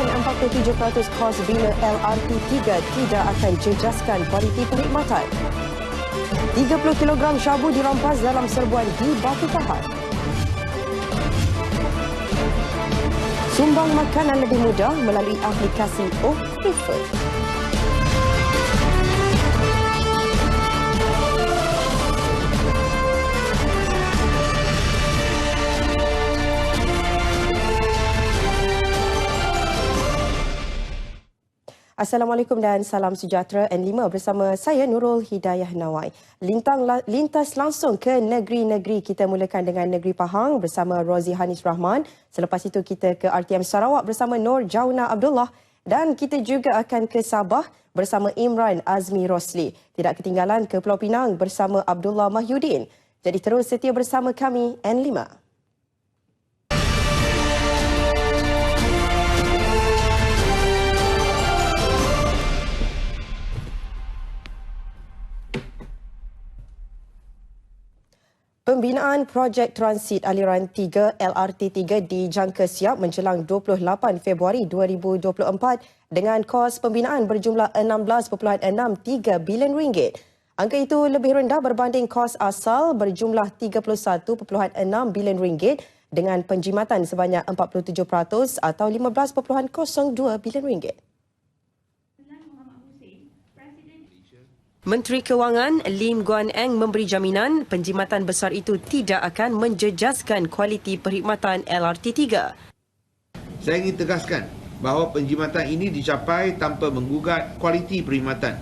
memastikan 47% kos bina LRT3 tidak akan jejaskan kualiti perkhidmatan. 30 kg syabu dirampas dalam serbuan di Batu Pahat. Sumbang makanan lebih mudah melalui aplikasi Prefer. Assalamualaikum dan salam sejahtera N5 bersama saya Nurul Hidayah Nawai. Lintas langsung ke negeri-negeri. Kita mulakan dengan negeri Pahang bersama Rozi Hanis Rahman. Selepas itu kita ke RTM Sarawak bersama Nur Jauna Abdullah. Dan kita juga akan ke Sabah bersama Imran Azmi Rosli. Tidak ketinggalan ke Pulau Pinang bersama Abdullah Mahyudin. Jadi terus setia bersama kami N5. Pembinaan projek transit aliran 3 LRT3 dijangka siap menjelang 28 Februari 2024 dengan kos pembinaan berjumlah 16.63 bilion ringgit. Angka itu lebih rendah berbanding kos asal berjumlah 31.6 bilion ringgit dengan penjimatan sebanyak 47% atau 15.02 bilion ringgit. Menteri Kewangan Lim Guan Eng memberi jaminan penjimatan besar itu tidak akan menjejaskan kualiti perkhidmatan LRT3. Saya ingin tegaskan bahawa penjimatan ini dicapai tanpa menggugat kualiti perkhidmatan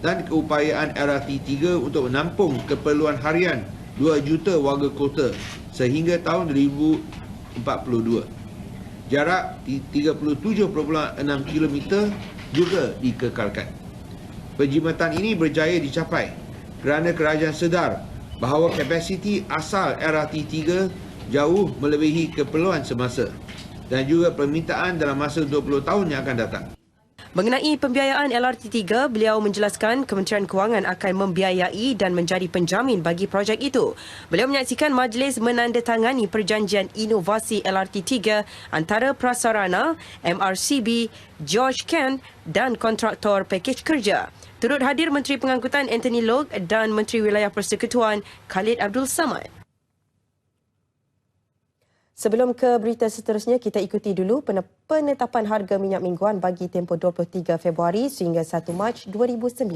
dan keupayaan LRT3 untuk menampung keperluan harian 2 juta warga kota sehingga tahun 2042. Jarak 37.6 km juga dikekalkan. Penjimatan ini berjaya dicapai kerana kerajaan sedar bahawa kapasiti asal LRT3 jauh melebihi keperluan semasa dan juga permintaan dalam masa 20 tahun yang akan datang. Mengenai pembiayaan LRT3, beliau menjelaskan Kementerian Kewangan akan membiayai dan menjadi penjamin bagi projek itu. Beliau menyaksikan majlis menandatangani perjanjian inovasi LRT3 antara Prasarana, MRCB, George Ken dan kontraktor pakej kerja. Turut hadir Menteri Pengangkutan Anthony Loke dan Menteri Wilayah Persekutuan Khalid Abdul Samad. Sebelum ke berita seterusnya, kita ikuti dulu penetapan harga minyak mingguan bagi tempoh 23 Februari sehingga 1 Mac 2019.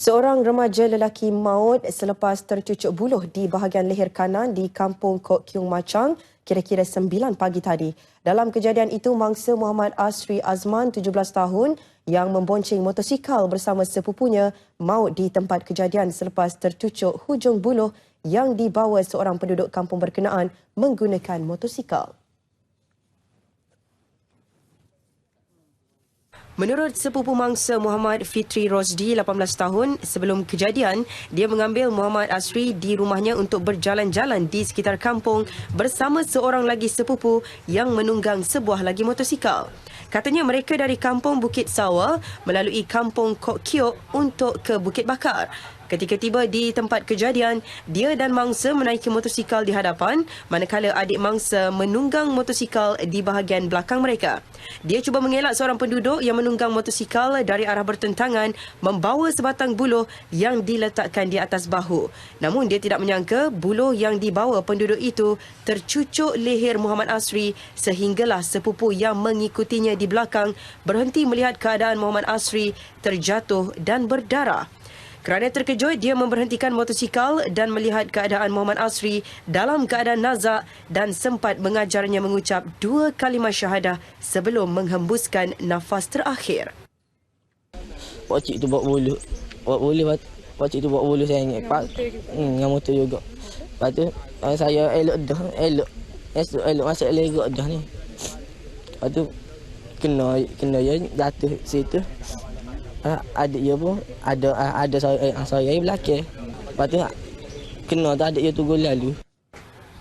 Seorang remaja lelaki maut selepas tercucuk buluh di bahagian leher kanan di kampung Kok Kiung Machang kira-kira 9 pagi tadi. Dalam kejadian itu, mangsa Muhammad Asri Azman, 17 tahun, yang membonceng motosikal bersama sepupunya maut di tempat kejadian selepas tercucuk hujung buluh yang dibawa seorang penduduk kampung berkenaan menggunakan motosikal. Menurut sepupu mangsa Muhammad Fitri Rosdi, 18 tahun, sebelum kejadian, dia mengambil Muhammad Asri di rumahnya untuk berjalan-jalan di sekitar kampung bersama seorang lagi sepupu yang menunggang sebuah lagi motosikal. Katanya mereka dari kampung Bukit Sawa melalui kampung Kok Kiok untuk ke Bukit Bakar. Ketika tiba di tempat kejadian, dia dan mangsa menaiki motosikal di hadapan, manakala adik mangsa menunggang motosikal di bahagian belakang mereka. Dia cuba mengelak seorang penduduk yang menunggang motosikal dari arah bertentangan membawa sebatang buluh yang diletakkan di atas bahu. Namun dia tidak menyangka buluh yang dibawa penduduk itu tercucuk leher Muhammad Asri sehinggalah sepupu yang mengikutinya di belakang berhenti melihat keadaan Muhammad Asri terjatuh dan berdarah. Kerana terkejut, dia memberhentikan motosikal dan melihat keadaan Muhammad Asri dalam keadaan nazak dan sempat mengajarnya mengucap 2 kalimah syahadah sebelum menghembuskan nafas terakhir. Pakcik tu bawa buluh. Pakcik tu bawa buluh saya ingat. Dengan motor juga. Lepas tu, saya elok dah. Elok masuk lerok dah ni. Lepas tu, kena dia jatuh situ. Adik dia pun ada saya belakang. Lepas tu Kena tak ada dia tu gol lalu.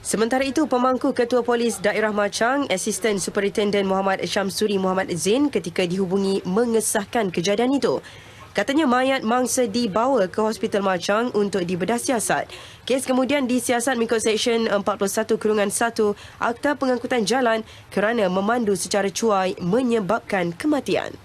Sementara itu, pemangku Ketua Polis Daerah Machang, Asisten Superintenden Muhammad Syamsuri Muhammad Zain ketika dihubungi mengesahkan kejadian itu. Katanya mayat mangsa dibawa ke Hospital Machang untuk dibedah siasat. Kes kemudian disiasat mengikut Seksyen 41-1 Akta Pengangkutan Jalan kerana memandu secara cuai menyebabkan kematian.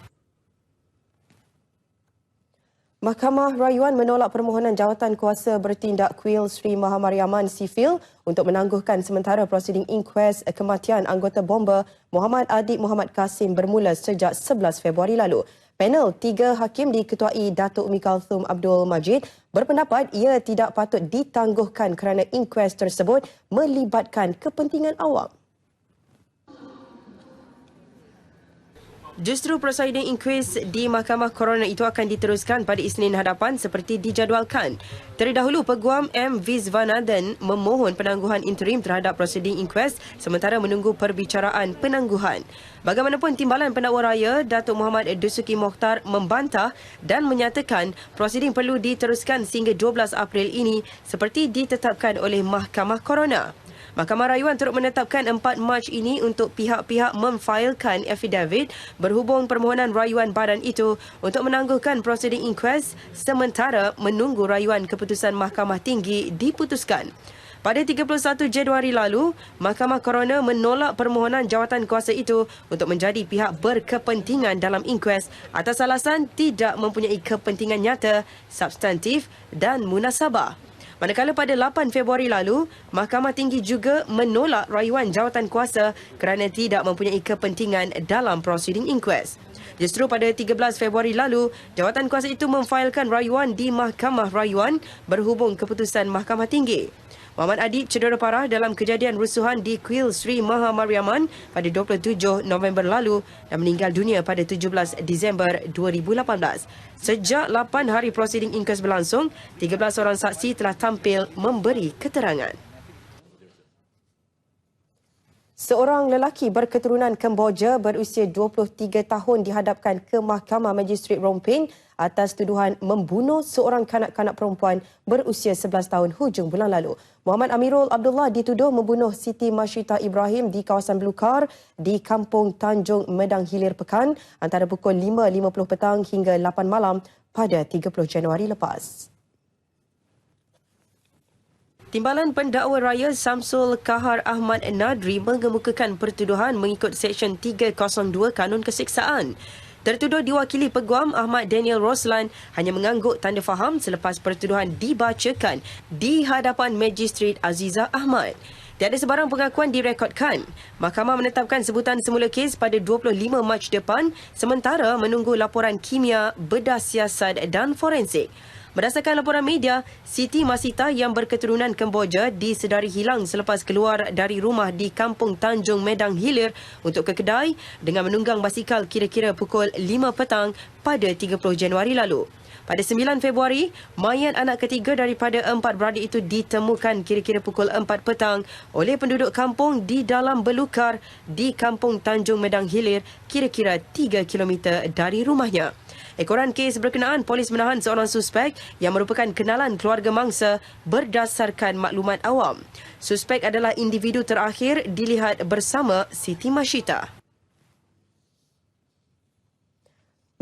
Mahkamah Rayuan menolak permohonan jawatan kuasa bertindak Kuil Sri Mahamariaman Sivil untuk menangguhkan sementara prosiding inquest kematian anggota bomba Muhammad Adik Muhammad Kasim bermula sejak 11 Februari lalu. Panel 3 hakim diketuai Datuk Umi Kalthum Abdul Majid berpendapat ia tidak patut ditangguhkan kerana inquest tersebut melibatkan kepentingan awam. Justru prosiding inquest di Mahkamah Coroner itu akan diteruskan pada Isnin hadapan seperti dijadualkan. Terdahulu, Peguam M. Viswanathan memohon penangguhan interim terhadap prosiding inquest sementara menunggu perbicaraan penangguhan. Bagaimanapun, Timbalan Pendakwa Raya Datuk Muhammad Dusuki Mokhtar membantah dan menyatakan prosiding perlu diteruskan sehingga 12 April ini seperti ditetapkan oleh Mahkamah Coroner. Mahkamah Rayuan turut menetapkan 4 Mac ini untuk pihak-pihak memfailkan affidavit berhubung permohonan rayuan badan itu untuk menangguhkan prosiding inquest sementara menunggu rayuan keputusan Mahkamah Tinggi diputuskan. Pada 31 Januari lalu, Mahkamah Coroner menolak permohonan jawatan kuasa itu untuk menjadi pihak berkepentingan dalam inquest atas alasan tidak mempunyai kepentingan nyata, substantif dan munasabah. Manakala pada 8 Februari lalu, Mahkamah Tinggi juga menolak rayuan jawatan kuasa kerana tidak mempunyai kepentingan dalam prosiding inquest. Justru pada 13 Februari lalu, jawatan kuasa itu memfailkan rayuan di Mahkamah Rayuan berhubung keputusan Mahkamah Tinggi. Muhammad Adik cedera parah dalam kejadian rusuhan di Kuil Sri Mahamariaman pada 27 November lalu dan meninggal dunia pada 17 Disember 2018. Sejak 8 hari prosiding inquest berlangsung, 13 orang saksi telah tampil memberi keterangan. Seorang lelaki berketurunan Kemboja berusia 23 tahun dihadapkan ke Mahkamah Magistrate Rompin atas tuduhan membunuh seorang kanak-kanak perempuan berusia 11 tahun hujung bulan lalu. Muhammad Amirul Abdullah dituduh membunuh Siti Masyita Ibrahim di kawasan Belukar di Kampung Tanjung Medang Hilir Pekan antara pukul 5.50 petang hingga 8 malam pada 30 Januari lepas. Timbalan Pendakwa Raya Samsul Kahar Ahmad Nadri mengemukakan pertuduhan mengikut Seksyen 302 Kanun Keseksaan. Tertuduh diwakili Peguam Ahmad Daniel Roslan hanya mengangguk tanda faham selepas pertuduhan dibacakan di hadapan Magistrate Aziza Ahmad. Tiada sebarang pengakuan direkodkan. Mahkamah menetapkan sebutan semula kes pada 25 Mac depan sementara menunggu laporan kimia, bedah siasat dan forensik. Berdasarkan laporan media, Siti Masita yang berketurunan Kemboja disedari hilang selepas keluar dari rumah di Kampung Tanjung Medang Hilir untuk ke kedai dengan menunggang basikal kira-kira pukul 5 petang pada 30 Januari lalu. Pada 9 Februari, mayat anak ketiga daripada 4 beradik itu ditemukan kira-kira pukul 4 petang oleh penduduk kampung di dalam Belukar di Kampung Tanjung Medang Hilir kira-kira 3 km dari rumahnya. Ekoran kes berkenaan, polis menahan seorang suspek yang merupakan kenalan keluarga mangsa berdasarkan maklumat awam. Suspek adalah individu terakhir dilihat bersama Siti Masyita.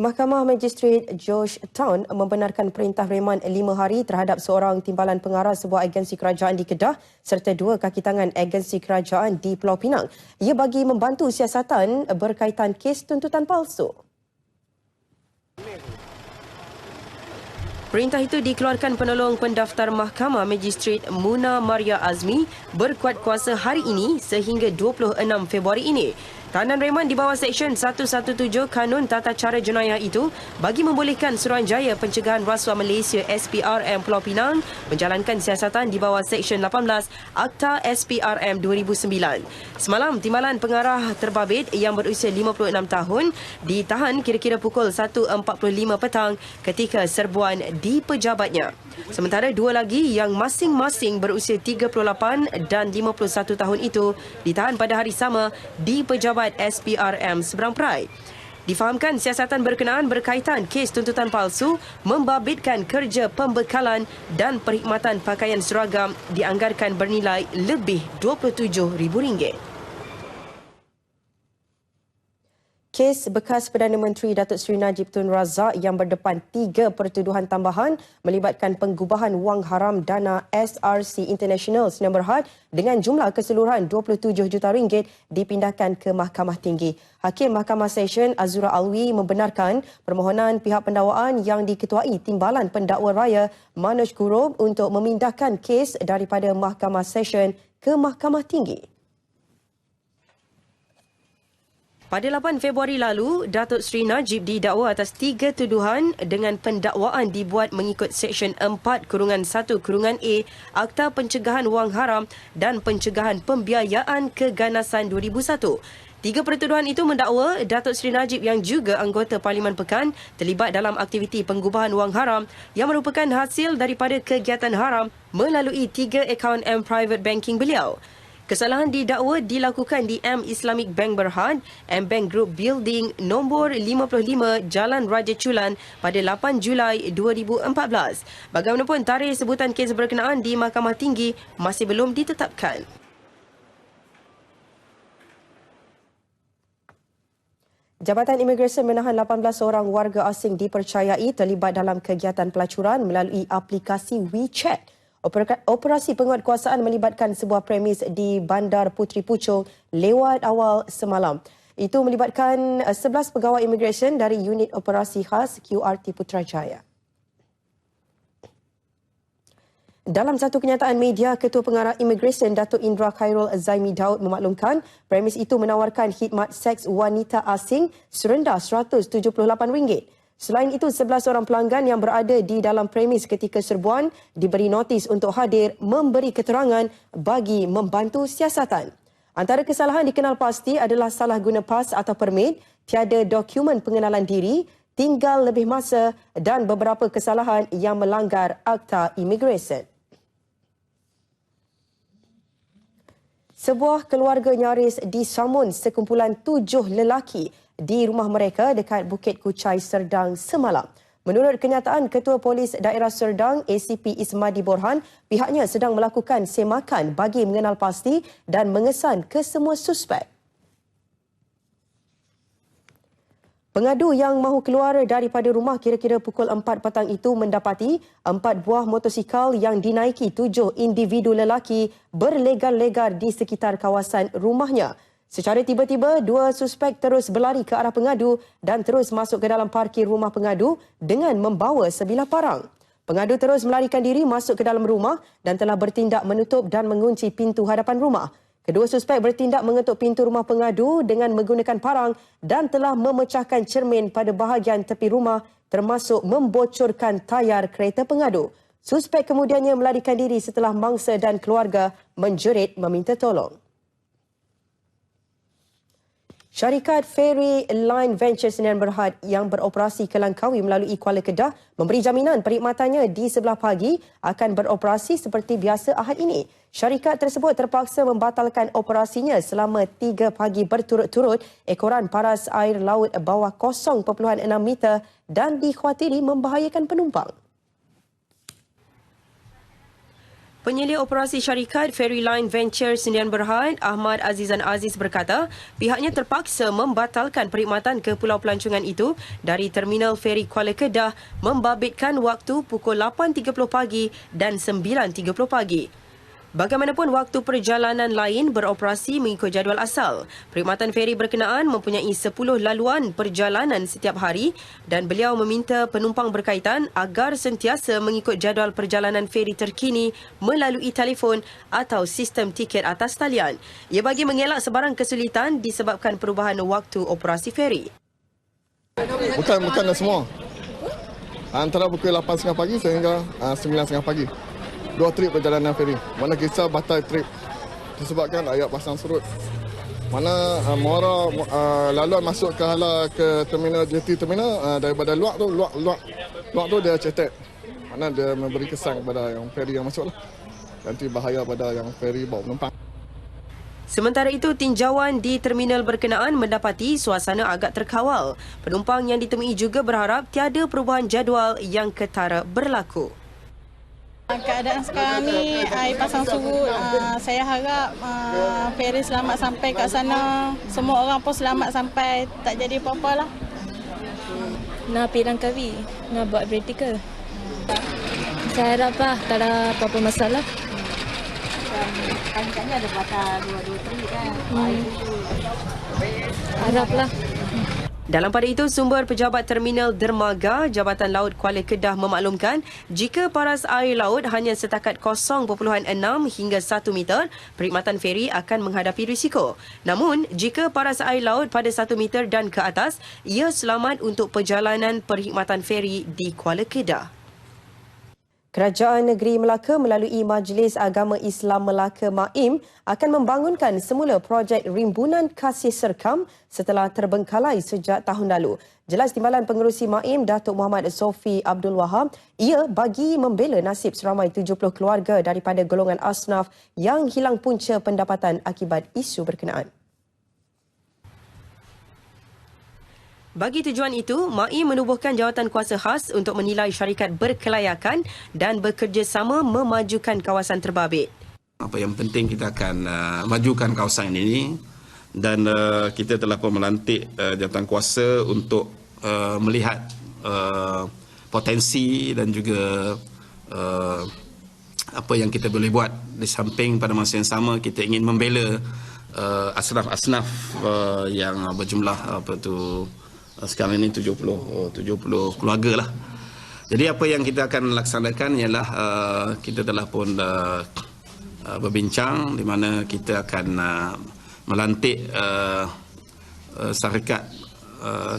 Mahkamah Magistrate George Town membenarkan perintah reman 5 hari terhadap seorang timbalan pengarah sebuah agensi kerajaan di Kedah serta 2 kaki tangan agensi kerajaan di Pulau Pinang. Ia bagi membantu siasatan berkaitan kes tuntutan palsu. Perintah itu dikeluarkan penolong pendaftar Mahkamah Magistrate Muna Maria Azmi berkuat kuasa hari ini sehingga 26 Februari ini. Tahanan reman di bawah Seksyen 117 Kanun Tata Cara Jenayah itu bagi membolehkan Suruhanjaya Pencegahan Rasuah Malaysia SPRM Pulau Pinang menjalankan siasatan di bawah Seksyen 18 Akta SPRM 2009. Semalam, timbalan pengarah terbabit yang berusia 56 tahun ditahan kira-kira pukul 1.45 petang ketika serbuan di pejabatnya. Sementara 2 lagi yang masing-masing berusia 38 dan 51 tahun itu ditahan pada hari sama di pejabat SPRM Seberang Perai. Difahamkan siasatan berkenaan berkaitan kes tuntutan palsu membabitkan kerja pembekalan dan perkhidmatan pakaian seragam dianggarkan bernilai lebih RM27,000. Kes bekas Perdana Menteri Datuk Seri Najib Tun Razak yang berdepan 3 pertuduhan tambahan melibatkan penggubahan wang haram dana SRC International Sdn Bhd dengan jumlah keseluruhan RM27 juta dipindahkan ke Mahkamah Tinggi. Hakim Mahkamah Session Azura Alwi membenarkan permohonan pihak pendakwaan yang diketuai Timbalan Pendakwa Raya Manoj Kurob untuk memindahkan kes daripada Mahkamah Session ke Mahkamah Tinggi. Pada 8 Februari lalu, Datuk Seri Najib didakwa atas 3 tuduhan dengan pendakwaan dibuat mengikut Seksyen 4-1-A Akta Pencegahan Wang Haram dan Pencegahan Pembiayaan Keganasan 2001. 3 pertuduhan itu mendakwa Datuk Seri Najib yang juga anggota Parlimen Pekan terlibat dalam aktiviti penggubahan wang haram yang merupakan hasil daripada kegiatan haram melalui 3 akaun M-Private Banking beliau. Kesalahan didakwa dilakukan di M Islamic Bank Berhad, M Bank Group Building nombor 55 Jalan Raja Chulan pada 8 Julai 2014. Bagaimanapun, tarikh sebutan kes berkenaan di Mahkamah Tinggi masih belum ditetapkan. Jabatan Imigresen menahan 18 orang warga asing dipercayai terlibat dalam kegiatan pelacuran melalui aplikasi WeChat. Operasi penguatkuasaan melibatkan sebuah premis di Bandar Puteri Puchong lewat awal semalam. Itu melibatkan 11 pegawai imigresen dari unit operasi khas QRT Putrajaya. Dalam satu kenyataan media, Ketua Pengarah Imigresen Datuk Indra Khairul Zaimi Daud memaklumkan premis itu menawarkan khidmat seks wanita asing serendah RM178. Selain itu, 11 orang pelanggan yang berada di dalam premis ketika serbuan diberi notis untuk hadir memberi keterangan bagi membantu siasatan. Antara kesalahan dikenal pasti adalah salah guna pas atau permit, tiada dokumen pengenalan diri, tinggal lebih masa dan beberapa kesalahan yang melanggar Akta Imigresen. Sebuah keluarga nyaris disamun sekumpulan 7 lelaki di rumah mereka dekat Bukit Kuchai, Serdang semalam. Menurut kenyataan Ketua Polis Daerah Serdang, ACP Ismadi Borhan, pihaknya sedang melakukan semakan bagi mengenal pasti dan mengesan ke semua suspek. Pengadu yang mahu keluar daripada rumah kira-kira pukul 4 petang itu mendapati 4 buah motosikal yang dinaiki 7 individu lelaki berlegar-legar di sekitar kawasan rumahnya. Secara tiba-tiba, 2 suspek terus berlari ke arah pengadu dan terus masuk ke dalam parkir rumah pengadu dengan membawa sebilah parang. Pengadu terus melarikan diri masuk ke dalam rumah dan telah bertindak menutup dan mengunci pintu hadapan rumah. Kedua suspek bertindak mengetuk pintu rumah pengadu dengan menggunakan parang dan telah memecahkan cermin pada bahagian tepi rumah termasuk membocorkan tayar kereta pengadu. Suspek kemudiannya melarikan diri setelah mangsa dan keluarga menjerit meminta tolong. Syarikat Ferry Line Ventures Sdn Bhd yang beroperasi ke Langkawi melalui Kuala Kedah memberi jaminan perkhidmatannya di sebelah pagi akan beroperasi seperti biasa Ahad ini. Syarikat tersebut terpaksa membatalkan operasinya selama 3 pagi berturut-turut ekoran paras air laut bawah 0.6 meter dan dikhawatiri membahayakan penumpang. Penyelia operasi syarikat Ferry Line Ventures Sdn Bhd, Ahmad Azizan Aziz berkata, pihaknya terpaksa membatalkan perkhidmatan ke Pulau Pelancongan itu dari Terminal Feri Kuala Kedah membabitkan waktu pukul 8.30 pagi dan 9.30 pagi. Bagaimanapun, waktu perjalanan lain beroperasi mengikut jadual asal. Perkhidmatan feri berkenaan mempunyai 10 laluan perjalanan setiap hari dan beliau meminta penumpang berkaitan agar sentiasa mengikut jadual perjalanan feri terkini melalui telefon atau sistem tiket atas talian. Ia bagi mengelak sebarang kesulitan disebabkan perubahan waktu operasi feri. Bukan semua. Antara pukul 8.30 pagi sehingga 9.30 pagi. 2 trip perjalanan feri. Mana kisah batal trip disebabkan ayat pasang surut. Mana Muara laluan masuk ke terminal JT terminal daripada luar tu dia cetek. Mana dia memberi kesan kepada yang feri yang masuk lah. Nanti bahaya pada yang feri bawa penumpang. Sementara itu, tinjauan di terminal berkenaan mendapati suasana agak terkawal. Penumpang yang ditemui juga berharap tiada perubahan jadual yang ketara berlaku. Keadaan sekarang ni air pasang surut. Saya harap feri selamat sampai kat sana. Semua orang pun selamat sampai, tak jadi apa-apa lah. Nak pergi Langkawi, nak buat praktikal. Saya harap lah tak ada apa-apa masalah. Kan ada batal 223 kan. Haraplah. Dalam pada itu, sumber pejabat terminal dermaga Jabatan Laut Kuala Kedah memaklumkan jika paras air laut hanya setakat 0.6 hingga 1 meter, perkhidmatan feri akan menghadapi risiko. Namun, jika paras air laut pada 1 meter dan ke atas, ia selamat untuk perjalanan perkhidmatan feri di Kuala Kedah. Kerajaan Negeri Melaka melalui Majlis Agama Islam Melaka MAIM akan membangunkan semula projek Rimbunan Kasih Serkam setelah terbengkalai sejak tahun lalu. Jelas timbalan pengerusi MAIM Datuk Muhammad Sofi Abdul Wahab, ia bagi membela nasib seramai 70 keluarga daripada golongan asnaf yang hilang punca pendapatan akibat isu berkenaan. Bagi tujuan itu, MAIM menubuhkan jawatan kuasa khas untuk menilai syarikat berkelayakan dan bekerjasama memajukan kawasan terbabit. Apa yang penting kita akan majukan kawasan ini dan kita telah pun melantik jawatan kuasa untuk melihat potensi dan juga apa yang kita boleh buat. Di samping pada masa yang sama kita ingin membela asnaf-asnaf yang berjumlah sekarang ini 70 keluarga lah. Jadi apa yang kita akan laksanakan ialah kita telah pun berbincang di mana kita akan melantik syarikat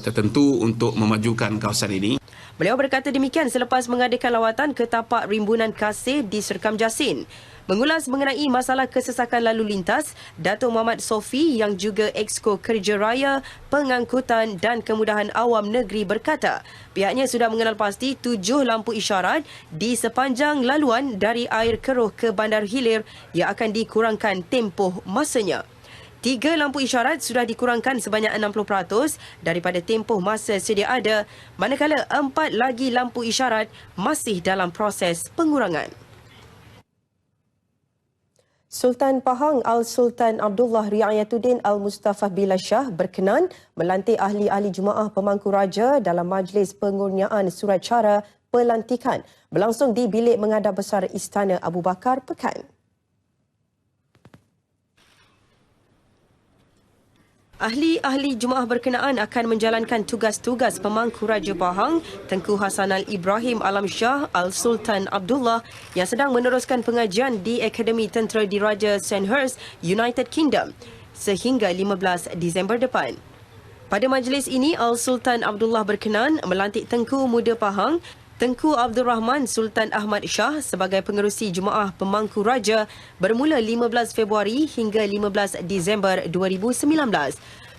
tertentu untuk memajukan kawasan ini. Beliau berkata demikian selepas mengadakan lawatan ke tapak Rimbunan Kasih di Serkam Jasin. Mengulas mengenai masalah kesesakan lalu lintas, Datuk Muhammad Sofi yang juga Exco Kerja Raya, Pengangkutan dan Kemudahan Awam Negeri berkata, pihaknya sudah mengenal pasti 7 lampu isyarat di sepanjang laluan dari Air Keruh ke Bandar Hilir yang akan dikurangkan tempoh masanya. 3 lampu isyarat sudah dikurangkan sebanyak 60% daripada tempoh masa sedia ada, manakala 4 lagi lampu isyarat masih dalam proses pengurangan. Sultan Pahang Al-Sultan Abdullah Riayatuddin Al-Mustafa Billah Shah berkenan melantik ahli-ahli Jumaah Pemangku Raja dalam Majlis Pengurniaan Surat Cara Pelantikan berlangsung di Bilik Mengadap Besar Istana Abu Bakar Pekan. Ahli-ahli Jumaah berkenaan akan menjalankan tugas-tugas Pemangku Raja Pahang Tengku Hasanal Ibrahim Alam Shah Al-Sultan Abdullah yang sedang meneruskan pengajian di Akademi Tentera Diraja Sandhurst, United Kingdom sehingga 15 Disember depan. Pada majlis ini, Al-Sultan Abdullah berkenan melantik Tengku Muda Pahang Tengku Abdul Rahman Sultan Ahmad Shah sebagai pengerusi Jumaah Pemangku Raja bermula 15 Februari hingga 15 Disember 2019.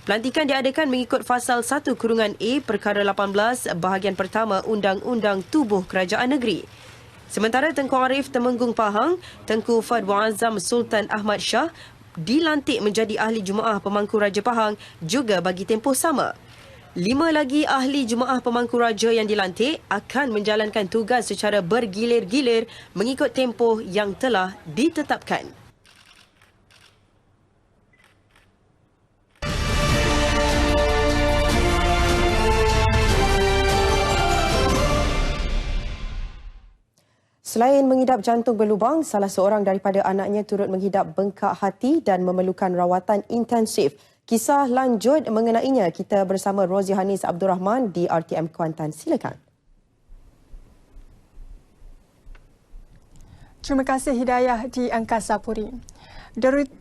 Pelantikan diadakan mengikut Fasal 1 Kurungan A Perkara 18 Bahagian Pertama Undang-Undang Tubuh Kerajaan Negeri. Sementara Tengku Arif Temenggung Pahang, Tengku Fad Muazzam Sultan Ahmad Shah dilantik menjadi ahli Jumaah Pemangku Raja Pahang juga bagi tempoh sama. 5 lagi ahli Jumaah Pemangku Raja yang dilantik akan menjalankan tugas secara bergilir-gilir mengikut tempoh yang telah ditetapkan. Selain mengidap jantung berlubang, salah seorang daripada anaknya turut mengidap bengkak hati dan memerlukan rawatan intensif. Kisah lanjut mengenainya kita bersama Rozi Hanis Abdul Rahman di RTM Kuantan. Silakan. Terima kasih Hidayah di Angkasa Puri.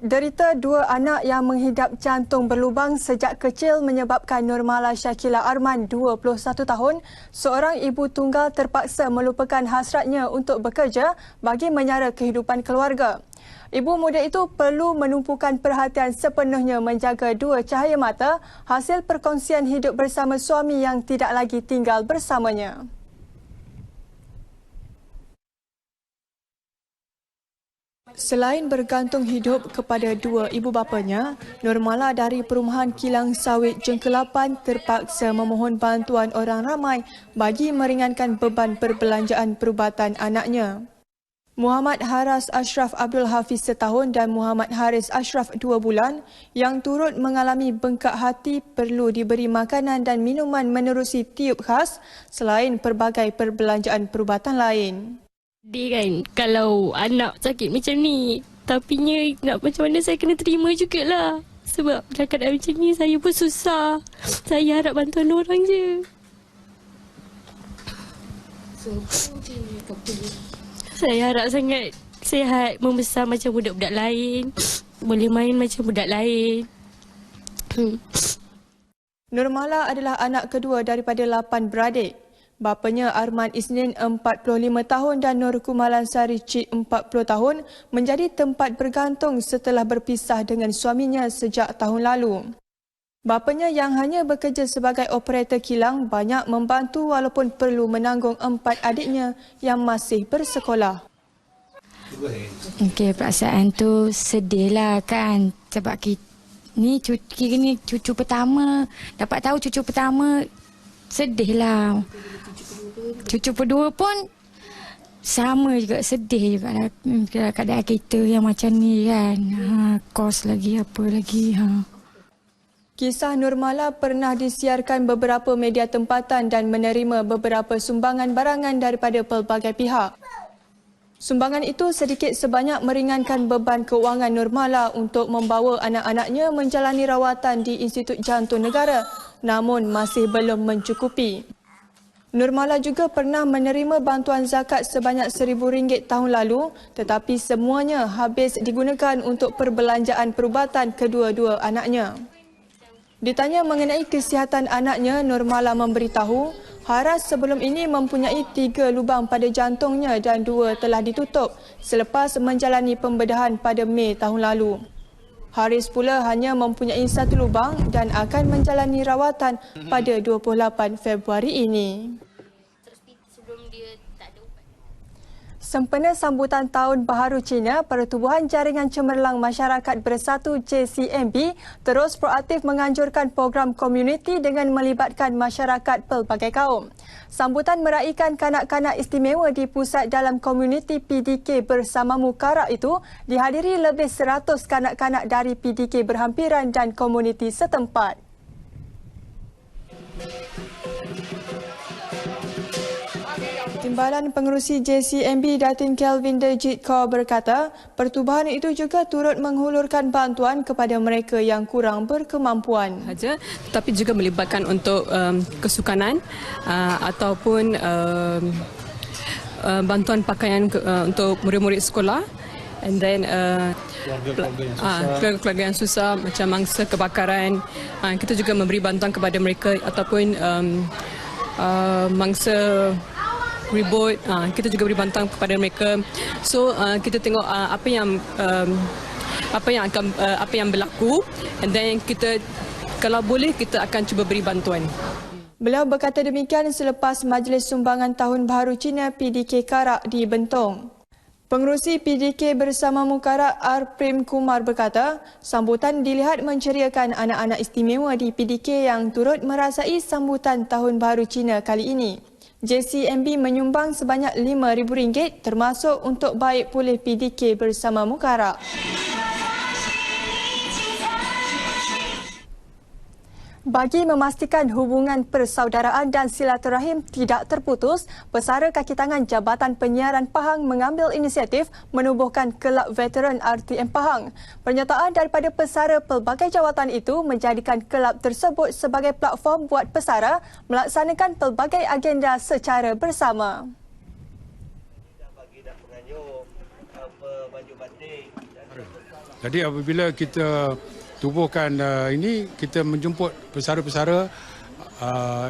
Derita 2 anak yang menghidap jantung berlubang sejak kecil menyebabkan Nurmala Syakila Arman, 21 tahun, seorang ibu tunggal terpaksa melupakan hasratnya untuk bekerja bagi menyara kehidupan keluarga. Ibu muda itu perlu menumpukan perhatian sepenuhnya menjaga 2 cahaya mata hasil perkongsian hidup bersama suami yang tidak lagi tinggal bersamanya. Selain bergantung hidup kepada dua ibu bapanya, Nurmala dari Perumahan Kilang Sawit Jengkelapan terpaksa memohon bantuan orang ramai bagi meringankan beban perbelanjaan perubatan anaknya. Muhammad Haras Ashraf Abdul Hafiz setahun dan Muhammad Haris Ashraf 2 bulan yang turut mengalami bengkak hati perlu diberi makanan dan minuman menerusi tiup khas selain pelbagai perbelanjaan perubatan lain. Dia kan, kalau anak sakit macam ni, tapinya nak macam mana saya kena terima jugalah. Sebab dalam keadaan macam ni, saya pun susah. Saya harap bantuan orang je. Saya harap sangat sihat, membesar macam budak-budak lain. Boleh main macam budak lain. Nurmala adalah anak kedua daripada 8 beradik. Bapanya Arman Isnin 45 tahun dan Nur Kumalan Sari Cik 40 tahun menjadi tempat bergantung setelah berpisah dengan suaminya sejak tahun lalu. Bapanya yang hanya bekerja sebagai operator kilang banyak membantu walaupun perlu menanggung 4 adiknya yang masih bersekolah. Okey, perasaan tu sedih lah kan sebab ni cucu pertama, dapat tahu cucu pertama sedih lah. Cucu kedua pun sama juga, sedih juga lah keadaan kita yang macam ni kan. Kos lagi, apa lagi. Kisah Nurmala pernah disiarkan beberapa media tempatan dan menerima beberapa sumbangan barangan daripada pelbagai pihak. Sumbangan itu sedikit sebanyak meringankan beban keuangan Nurmala untuk membawa anak-anaknya menjalani rawatan di Institut Jantung Negara, namun masih belum mencukupi. Nurmala juga pernah menerima bantuan zakat sebanyak RM1,000 tahun lalu, tetapi semuanya habis digunakan untuk perbelanjaan perubatan kedua-dua anaknya. Ditanya mengenai kesihatan anaknya, Nurmala memberitahu Haras sebelum ini mempunyai 3 lubang pada jantungnya dan 2 telah ditutup selepas menjalani pembedahan pada Mei tahun lalu. Haris pula hanya mempunyai 1 lubang dan akan menjalani rawatan pada 28 Februari ini. Sempena sambutan Tahun Baharu Cina, Pertubuhan Jaringan Cemerlang Masyarakat Bersatu JCMB terus proaktif menganjurkan program komuniti dengan melibatkan masyarakat pelbagai kaum. Sambutan meraikan kanak-kanak istimewa di pusat dalam komuniti PDK Bersamamu Karak itu dihadiri lebih 100 kanak-kanak dari PDK berhampiran dan komuniti setempat. Timbalan Pengerusi JCMB Datin Kelvin Dejit Kaur berkata, pertubuhan itu juga turut menghulurkan bantuan kepada mereka yang kurang berkemampuan. Tetapi juga melibatkan untuk kesukanan ataupun bantuan pakaian untuk murid-murid sekolah, and then keluarga yang susah macam mangsa kebakaran. Kita juga memberi bantuan kepada mereka ataupun mangsa ribut, kita juga beri bantuan kepada mereka. So kita tengok apa yang berlaku, and then kita kalau boleh kita akan cuba beri bantuan. Beliau berkata demikian selepas Majlis Sumbangan Tahun Baharu Cina PDK Karak di Bentong. Pengerusi PDK Bersamamu Karak Arprim Kumar berkata, sambutan dilihat menceriakan anak-anak istimewa di PDK yang turut merasai sambutan Tahun Baharu Cina kali ini. JCMB menyumbang sebanyak RM5,000 termasuk untuk baik pulih PDK Bersamamu Karak. Bagi memastikan hubungan persaudaraan dan silaturahim tidak terputus, Pesara Kaki Tangan Jabatan Penyiaran Pahang mengambil inisiatif menubuhkan Kelab Veteran RTM Pahang. Pernyataan daripada pesara pelbagai jawatan itu menjadikan kelab tersebut sebagai platform buat pesara melaksanakan pelbagai agenda secara bersama. Jadi apabila kita tubuhkan ini, kita menjemput pesara-pesara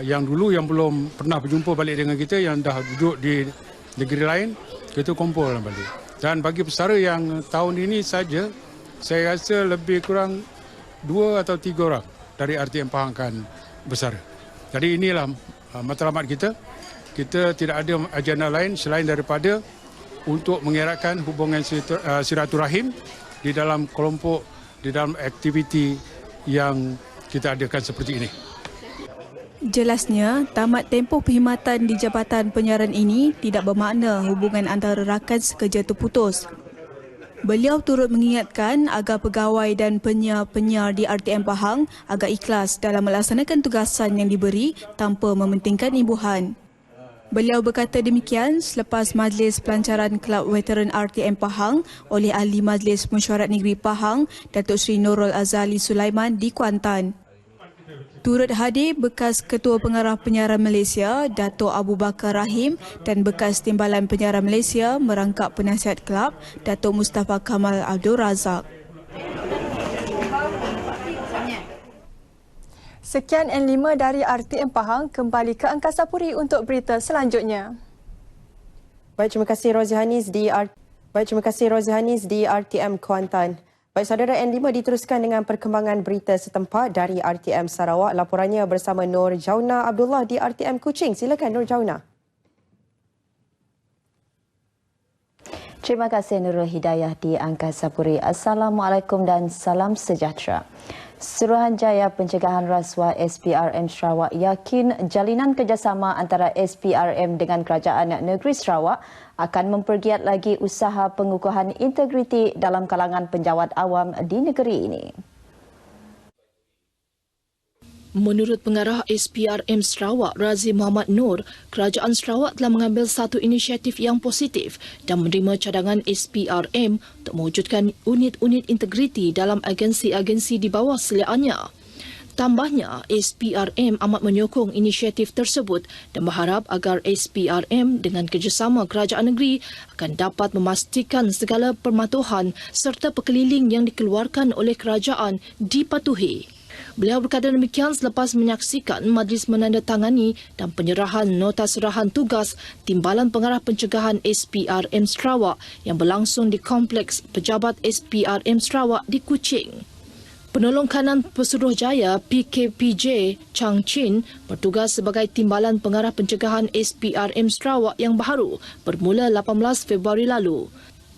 yang dulu yang belum pernah berjumpa balik dengan kita, yang dah duduk di negeri lain, kita kumpul balik. Dan bagi pesara yang tahun ini saja, saya rasa lebih kurang 2 atau 3 orang dari RTM Pahang akan bersara. Jadi inilah matlamat kita. Kita tidak ada agenda lain selain daripada untuk mengeratkan hubungan silaturahim di dalam kelompok, di dalam aktiviti yang kita adakan seperti ini. Jelasnya, tamat tempoh perkhidmatan di Jabatan Penyiaran ini tidak bermakna hubungan antara rakan sekerja terputus. Beliau turut mengingatkan agar pegawai dan penyiar-penyiar di RTM Pahang agar ikhlas dalam melaksanakan tugasan yang diberi tanpa mementingkan imbuhan. Beliau berkata demikian selepas Majlis Pelancaran Kelab Veteran RTM Pahang oleh Ahli Majlis Mesyuarat Negeri Pahang, Datuk Seri Nurul Azali Sulaiman di Kuantan. Turut hadir bekas Ketua Pengarah Penyiaran Malaysia, Dato' Abu Bakar Rahim dan bekas Timbalan Penyiaran Malaysia merangkap penasihat kelab, Dato' Mustafa Kamal Abdul Razak. Sekian N5 dari RTM Pahang, kembali ke Angkasa Puri untuk berita selanjutnya. Baik, terima kasih Rozi Hanis di RTM Kuantan. Baik, saudara, N5 diteruskan dengan perkembangan berita setempat dari RTM Sarawak. Laporannya bersama Nur Jauna Abdullah di RTM Kuching. Silakan Nur Jauna. Terima kasih Nurul Hidayah di Angkasa Puri. Assalamualaikum dan salam sejahtera. Suruhanjaya Pencegahan Rasuah SPRM Sarawak yakin jalinan kerjasama antara SPRM dengan Kerajaan Negeri Sarawak akan mempergiat lagi usaha pengukuhan integriti dalam kalangan penjawat awam di negeri ini. Menurut Pengarah SPRM Sarawak, Razi Muhammad Noor, Kerajaan Sarawak telah mengambil satu inisiatif yang positif dan menerima cadangan SPRM untuk mewujudkan unit-unit integriti dalam agensi-agensi di bawah seliaannya. Tambahnya, SPRM amat menyokong inisiatif tersebut dan berharap agar SPRM dengan kerjasama kerajaan negeri akan dapat memastikan segala permatuhan serta perkeliling yang dikeluarkan oleh kerajaan dipatuhi. Beliau berkata demikian selepas menyaksikan majlis menandatangani dan penyerahan nota serahan tugas Timbalan Pengarah Pencegahan SPRM Sarawak yang berlangsung di Kompleks Pejabat SPRM Sarawak di Kuching. Penolong kanan Pesuruhjaya PKPJ Chang Chin bertugas sebagai Timbalan Pengarah Pencegahan SPRM Sarawak yang baru bermula 18 Februari lalu.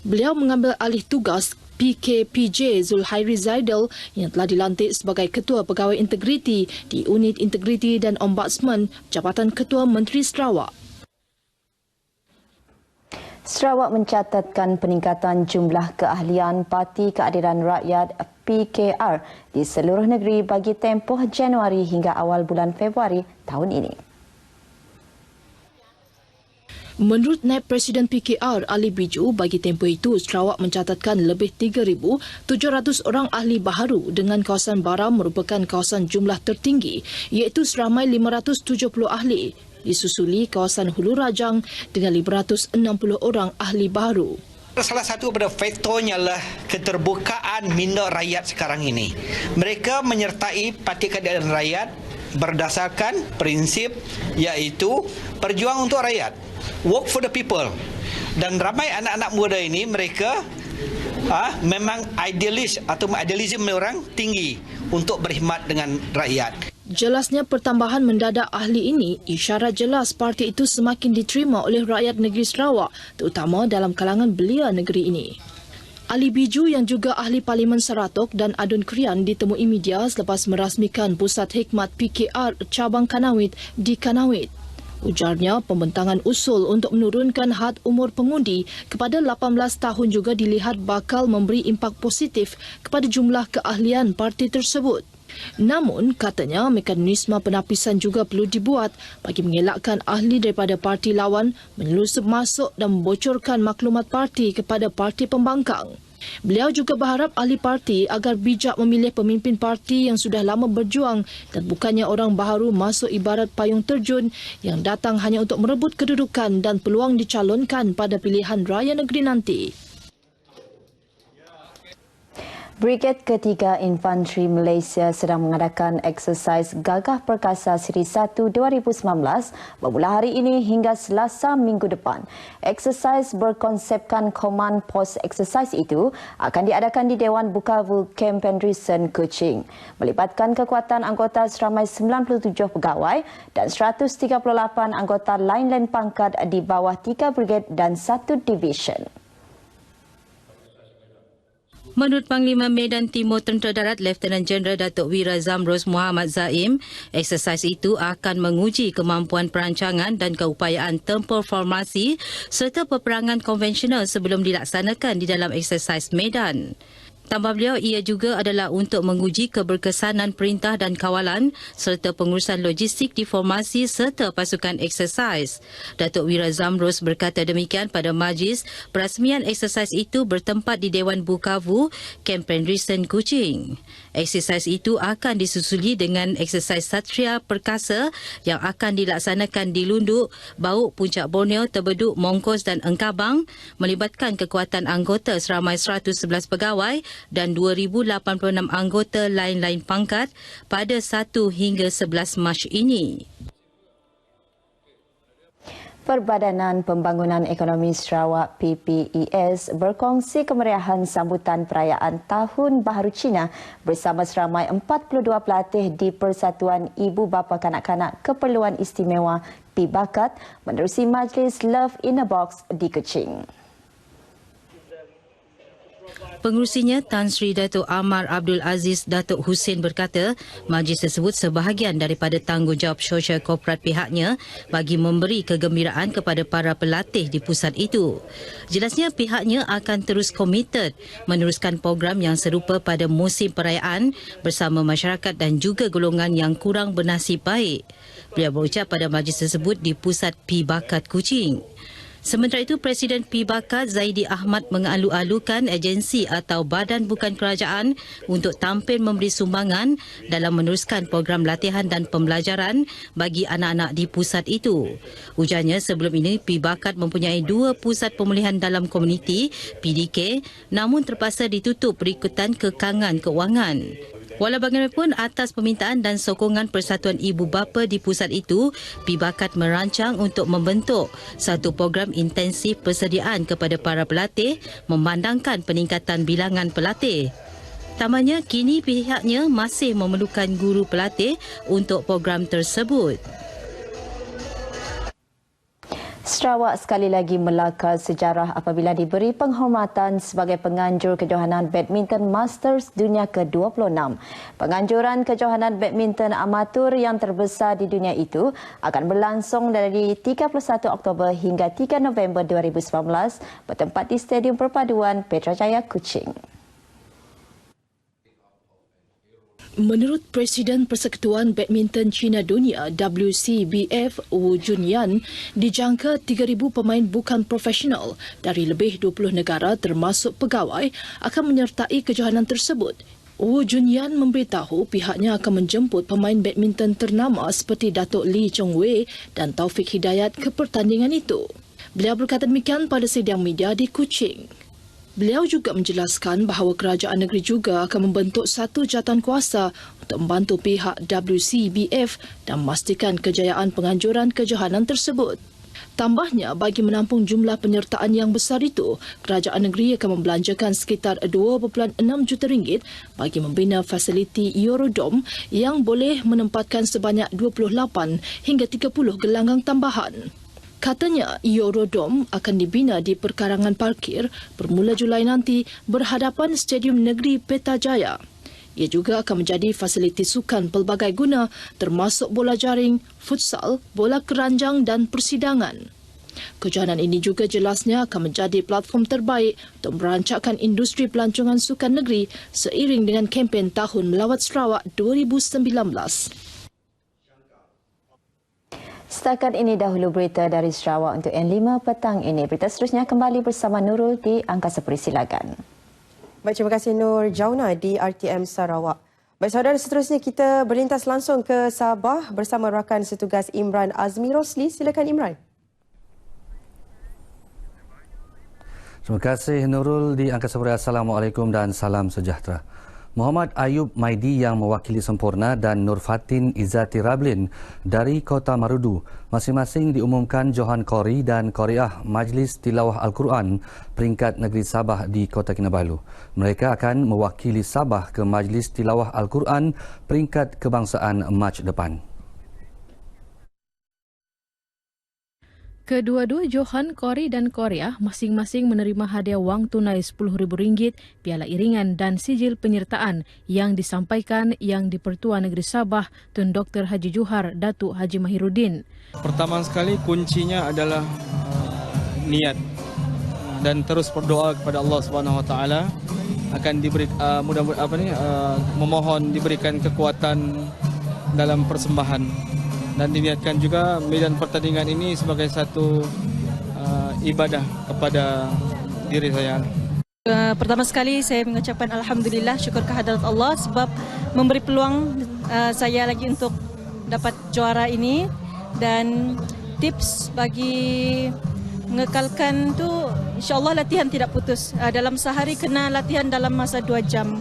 Beliau mengambil alih tugas PKPJ Zulhairi Zaidal yang telah dilantik sebagai Ketua Pegawai Integriti di Unit Integriti dan Ombudsman Jabatan Ketua Menteri Sarawak. Sarawak mencatatkan peningkatan jumlah keahlian Parti Keadilan Rakyat PKR di seluruh negeri bagi tempoh Januari hingga awal bulan Februari tahun ini. Menurut Naib Presiden PKR Ali Biju, bagi tempoh itu Sarawak mencatatkan lebih 3,700 orang ahli baharu dengan kawasan Baram merupakan kawasan jumlah tertinggi iaitu seramai 570 ahli, disusuli kawasan Hulu Rajang dengan 560 orang ahli baharu. Salah satu pada faktornya adalah keterbukaan minda rakyat sekarang ini. Mereka menyertai Parti Keadilan Rakyat berdasarkan prinsip iaitu perjuang untuk rakyat. Work for the people. Dan ramai anak-anak muda ini mereka memang idealis atau idealism orang tinggi untuk berkhidmat dengan rakyat. Jelasnya pertambahan mendadak ahli ini isyarat jelas parti itu semakin diterima oleh rakyat negeri Sarawak, terutama dalam kalangan belia negeri ini. Ali Biju yang juga ahli Parlimen Saratok dan Adun Krian ditemui media selepas merasmikan Pusat Hikmat PKR Cabang Kanawit di Kanawit. Ujarnya, pembentangan usul untuk menurunkan had umur pengundi kepada 18 tahun juga dilihat bakal memberi impak positif kepada jumlah keahlian parti tersebut. Namun, katanya mekanisme penapisan juga perlu dibuat bagi mengelakkan ahli daripada parti lawan menyelusup masuk dan membocorkan maklumat parti kepada parti pembangkang. Beliau juga berharap ahli parti agar bijak memilih pemimpin parti yang sudah lama berjuang dan bukannya orang baharu masuk ibarat payung terjun yang datang hanya untuk merebut kedudukan dan peluang dicalonkan pada pilihan raya negeri nanti. Brigade Ketiga Infanteri Malaysia sedang mengadakan eksersis Gagah Perkasa Siri 1 2019 bermula hari ini hingga Selasa minggu depan. Eksersis berkonsepkan Command Post Eksersis itu akan diadakan di Dewan Bukavu Camp Pendrison, Kuching. Melibatkan kekuatan anggota seramai 97 pegawai dan 138 anggota lain-lain pangkat di bawah 3 brigade dan 1 division. Menurut Panglima Medan Timur Tentera Darat Lieutenant Jeneral Datuk Wira Zamrus Muhammad Zaim, eksersis itu akan menguji kemampuan perancangan dan keupayaan tempur formasi serta peperangan konvensional sebelum dilaksanakan di dalam eksersis medan. Tambah beliau, ia juga adalah untuk menguji keberkesanan perintah dan kawalan serta pengurusan logistik di formasi serta pasukan eksersis. Datuk Wira Zamrus berkata demikian pada majlis perasmian eksersis itu bertempat di Dewan Bukavu, Camp Pendrison, Kuching. Eksersis itu akan disusuli dengan eksersis Satria Perkasa yang akan dilaksanakan di Lunduk, Bauk, Puncak Borneo, Tebeduk, Mongkos dan Engkabang, melibatkan kekuatan anggota seramai 111 pegawai dan 2,086 anggota lain-lain pangkat pada 1 hingga 11 Mac ini. Perbadanan Pembangunan Ekonomi Sarawak PPES berkongsi kemeriahan sambutan perayaan Tahun Baharu Cina bersama seramai 42 pelatih di Persatuan Ibu Bapa Kanak-Kanak Keperluan Istimewa PBakat menerusi majlis Love in a Box di Kuching. Pengerusinya Tan Sri Datuk Amar Abdul Aziz Datuk Hussein berkata, majlis tersebut sebahagian daripada tanggungjawab sosial korporat pihaknya bagi memberi kegembiraan kepada para pelatih di pusat itu. Jelasnya pihaknya akan terus komited meneruskan program yang serupa pada musim perayaan bersama masyarakat dan juga golongan yang kurang bernasib baik. Beliau berucap pada majlis tersebut di pusat PBakat Kuching. Sementara itu, Presiden PBakat Zaidi Ahmad mengalu-alukan agensi atau badan bukan kerajaan untuk tampil memberi sumbangan dalam meneruskan program latihan dan pembelajaran bagi anak-anak di pusat itu. Ujarnya, sebelum ini PBakat mempunyai 2 pusat pemulihan dalam komuniti, PDK, namun terpaksa ditutup berikutan kekangan keuangan. Walau bagaimanapun, atas permintaan dan sokongan Persatuan Ibu Bapa di pusat itu, PBakat merancang untuk membentuk satu program intensif persediaan kepada para pelatih memandangkan peningkatan bilangan pelatih. Tambahnya, kini pihaknya masih memerlukan guru pelatih untuk program tersebut. Sarawak sekali lagi melakar sejarah apabila diberi penghormatan sebagai penganjur kejohanan badminton Masters Dunia ke-26. Penganjuran kejohanan badminton amatur yang terbesar di dunia itu akan berlangsung dari 31 Oktober hingga 3 November 2019 bertempat di Stadium Perpaduan Petrajaya, Kuching. Menurut Presiden Persekutuan Badminton Cina Dunia WCBF Wu Junyan, dijangka 3,000 pemain bukan profesional dari lebih 20 negara termasuk pegawai akan menyertai kejohanan tersebut. Wu Junyan memberitahu pihaknya akan menjemput pemain badminton ternama seperti Datuk Lee Chong Wei dan Taufik Hidayat ke pertandingan itu. Beliau berkata demikian pada sidang media di Kuching. Beliau juga menjelaskan bahawa kerajaan negeri juga akan membentuk satu jawatankuasa untuk membantu pihak WCBF dan memastikan kejayaan penganjuran kejohanan tersebut. Tambahnya, bagi menampung jumlah penyertaan yang besar itu, kerajaan negeri akan membelanjakan sekitar 2.6 juta ringgit bagi membina fasiliti Eurodome yang boleh menempatkan sebanyak 28 hingga 30 gelanggang tambahan. Katanya, Eurodome akan dibina di perkarangan parkir bermula Julai nanti berhadapan Stadium Negeri Petrajaya. Ia juga akan menjadi fasiliti sukan pelbagai guna termasuk bola jaring, futsal, bola keranjang dan persidangan. Kejohanan ini juga jelasnya akan menjadi platform terbaik untuk merancangkan industri pelancongan sukan negeri seiring dengan kempen Tahun Melawat Sarawak 2019. Setakat ini dahulu berita dari Sarawak untuk N5 petang ini. Berita seterusnya kembali bersama Nurul di Angkasa Puri. Silakan. Baik, terima kasih Nur Jauna di RTM Sarawak. Baik, saudara, seterusnya kita berlintas langsung ke Sabah bersama rakan setugas Imran Azmi Rosli. Silakan Imran. Terima kasih Nurul di Angkasa Puri. Assalamualaikum dan salam sejahtera. Muhammad Ayub Maidi yang mewakili Sempurna dan Nur Fatin Izzati Rablin dari Kota Marudu masing-masing diumumkan Johan Qori dan Qoriah Majlis Tilawah Al-Quran peringkat negeri Sabah di Kota Kinabalu. Mereka akan mewakili Sabah ke Majlis Tilawah Al-Quran peringkat kebangsaan Mac depan. Kedua-dua Johan Qori dan Qoriah masing-masing menerima hadiah wang tunai RM10,000, piala iringan dan sijil penyertaan yang disampaikan Yang di-Pertua Negeri Sabah Tun Dr. Haji Johar Datuk Haji Mahiruddin. Pertama sekali kuncinya adalah niat dan terus berdoa kepada Allah Subhanahu Wa Taala akan diberi memohon diberikan kekuatan dalam persembahan. Dan diniatkan juga medan pertandingan ini sebagai satu ibadah kepada diri saya. Pertama sekali saya mengucapkan Alhamdulillah, syukur kehadrat Allah sebab memberi peluang saya lagi untuk dapat juara ini. Dan tips bagi mengekalkan tu, insyaAllah latihan tidak putus. Dalam sehari kena latihan dalam masa 2 jam.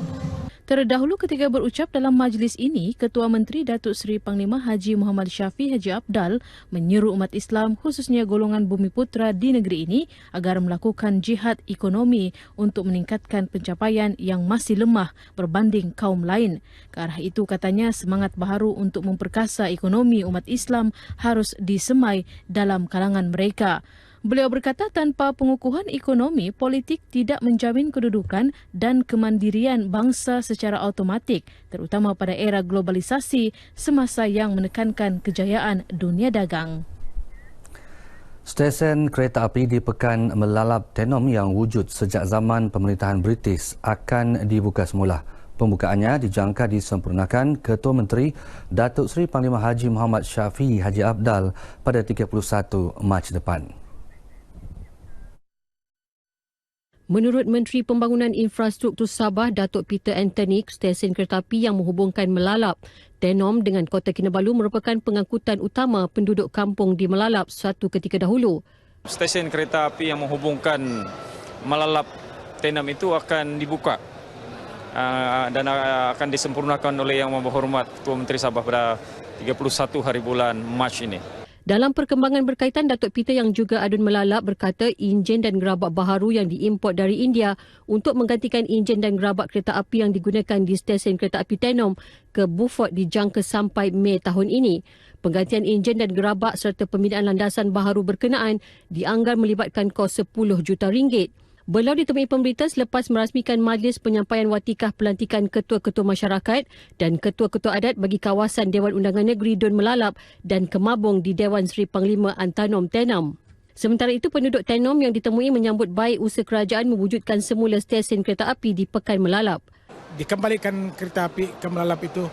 Terdahulu ketika berucap dalam majlis ini, Ketua Menteri Datuk Seri Panglima Haji Muhammad Syafi Haji Abdal menyeru umat Islam khususnya golongan Bumi Putra di negeri ini agar melakukan jihad ekonomi untuk meningkatkan pencapaian yang masih lemah berbanding kaum lain. Ke arah itu katanya semangat baharu untuk memperkasa ekonomi umat Islam harus disemai dalam kalangan mereka. Beliau berkata tanpa pengukuhan ekonomi, politik tidak menjamin kedudukan dan kemandirian bangsa secara automatik, terutama pada era globalisasi semasa yang menekankan kejayaan dunia dagang. Stesen kereta api di Pekan Melalap Tenom yang wujud sejak zaman pemerintahan British akan dibuka semula. Pembukaannya dijangka disempurnakan Ketua Menteri Datuk Seri Panglima Haji Muhammad Syafi Haji Abdal pada 31 Mac depan. Menurut Menteri Pembangunan Infrastruktur Sabah, Datuk Peter Anthony, stesen kereta api yang menghubungkan Melalap Tenom dengan Kota Kinabalu merupakan pengangkutan utama penduduk kampung di Melalap suatu ketika dahulu. Stesen kereta api yang menghubungkan Melalap Tenom itu akan dibuka dan akan disempurnakan oleh Yang Berhormat Ketua Menteri Sabah pada 31 hari bulan Mac ini. Dalam perkembangan berkaitan, Datuk Peter yang juga adun Melalap berkata enjin dan gerabak baharu yang diimport dari India untuk menggantikan enjin dan gerabak kereta api yang digunakan di stesen kereta api Tenom ke Beaufort dijangka sampai Mei tahun ini. Penggantian enjin dan gerabak serta pembinaan landasan baharu berkenaan dianggar melibatkan kos RM10 juta. Beliau ditemui pemberita selepas merasmikan majlis penyampaian watikah pelantikan ketua-ketua masyarakat dan ketua-ketua adat bagi kawasan Dewan Undangan Negeri Dun Melalap dan Kemabung di Dewan Seri Panglima Antanom Tenom. Sementara itu, penduduk Tenom yang ditemui menyambut baik usaha kerajaan mewujudkan semula stesen kereta api di Pekan Melalap. Dikembalikan kereta api ke Melalap itu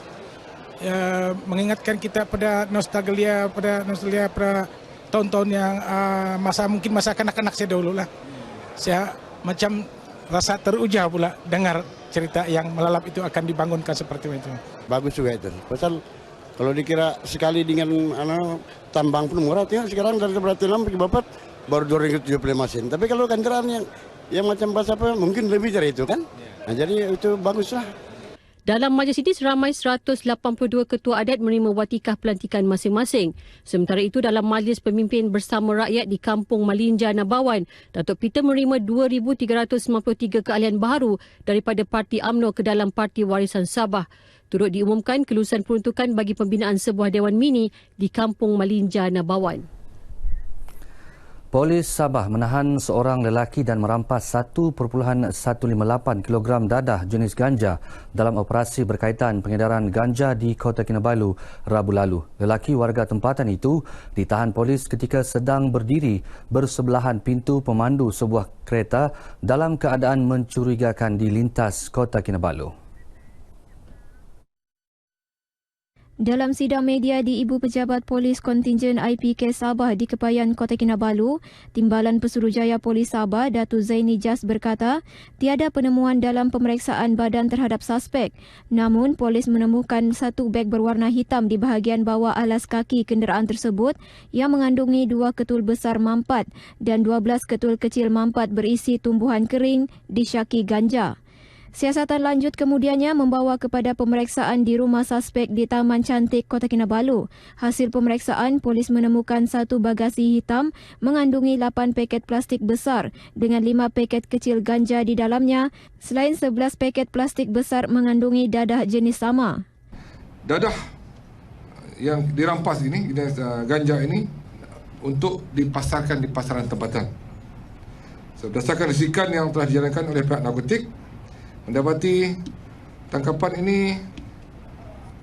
mengingatkan kita pada nostalgia pada tahun-tahun yang mungkin masa kanak-kanak saya dahulu lah. Saya macam rasa teruja pula dengar cerita yang Melalap itu akan dibangunkan seperti itu. Bagus juga itu. Pasal kalau dikira sekali dengan tambang pun murah, sekarang dari berarti 6 pergi bapat baru 275 sen. Tapi kalau kendaraan yang macam bahasa apa mungkin lebih dari itu kan. Nah, jadi itu baguslah. Dalam majlis ini seramai 182 ketua adat menerima watikah pelantikan masing-masing. Sementara itu, dalam majlis pemimpin bersama rakyat di Kampung Malinja, Nabawan, Datuk Peter menerima 2,393 keahlian baharu daripada Parti UMNO ke dalam Parti Warisan Sabah. Turut diumumkan kelulusan peruntukan bagi pembinaan sebuah Dewan Mini di Kampung Malinja, Nabawan. Polis Sabah menahan seorang lelaki dan merampas 1.158 kilogram dadah jenis ganja dalam operasi berkaitan pengedaran ganja di Kota Kinabalu Rabu lalu. Lelaki warga tempatan itu ditahan polis ketika sedang berdiri bersebelahan pintu pemandu sebuah kereta dalam keadaan mencurigakan di lintas Kota Kinabalu. Dalam sidang media di Ibu Pejabat Polis Kontingen IPK Sabah di Kepayan Kota Kinabalu, Timbalan Pesuruhjaya Polis Sabah Datuk Zaini Jas berkata, tiada penemuan dalam pemeriksaan badan terhadap suspek. Namun, polis menemukan satu beg berwarna hitam di bahagian bawah alas kaki kenderaan tersebut yang mengandungi 2 ketul besar mampat dan 12 ketul kecil mampat berisi tumbuhan kering disyaki ganja. Siasatan lanjut kemudiannya membawa kepada pemeriksaan di rumah suspek di Taman Cantik, Kota Kinabalu. Hasil pemeriksaan, polis menemukan satu bagasi hitam mengandungi 8 paket plastik besar dengan 5 paket kecil ganja di dalamnya, selain 11 paket plastik besar mengandungi dadah jenis sama. Dadah yang dirampas ini, ganja ini, untuk dipasarkan di pasaran tempatan. Berdasarkan risikan yang telah dijalankan oleh pihak narkotik, mendapati tangkapan ini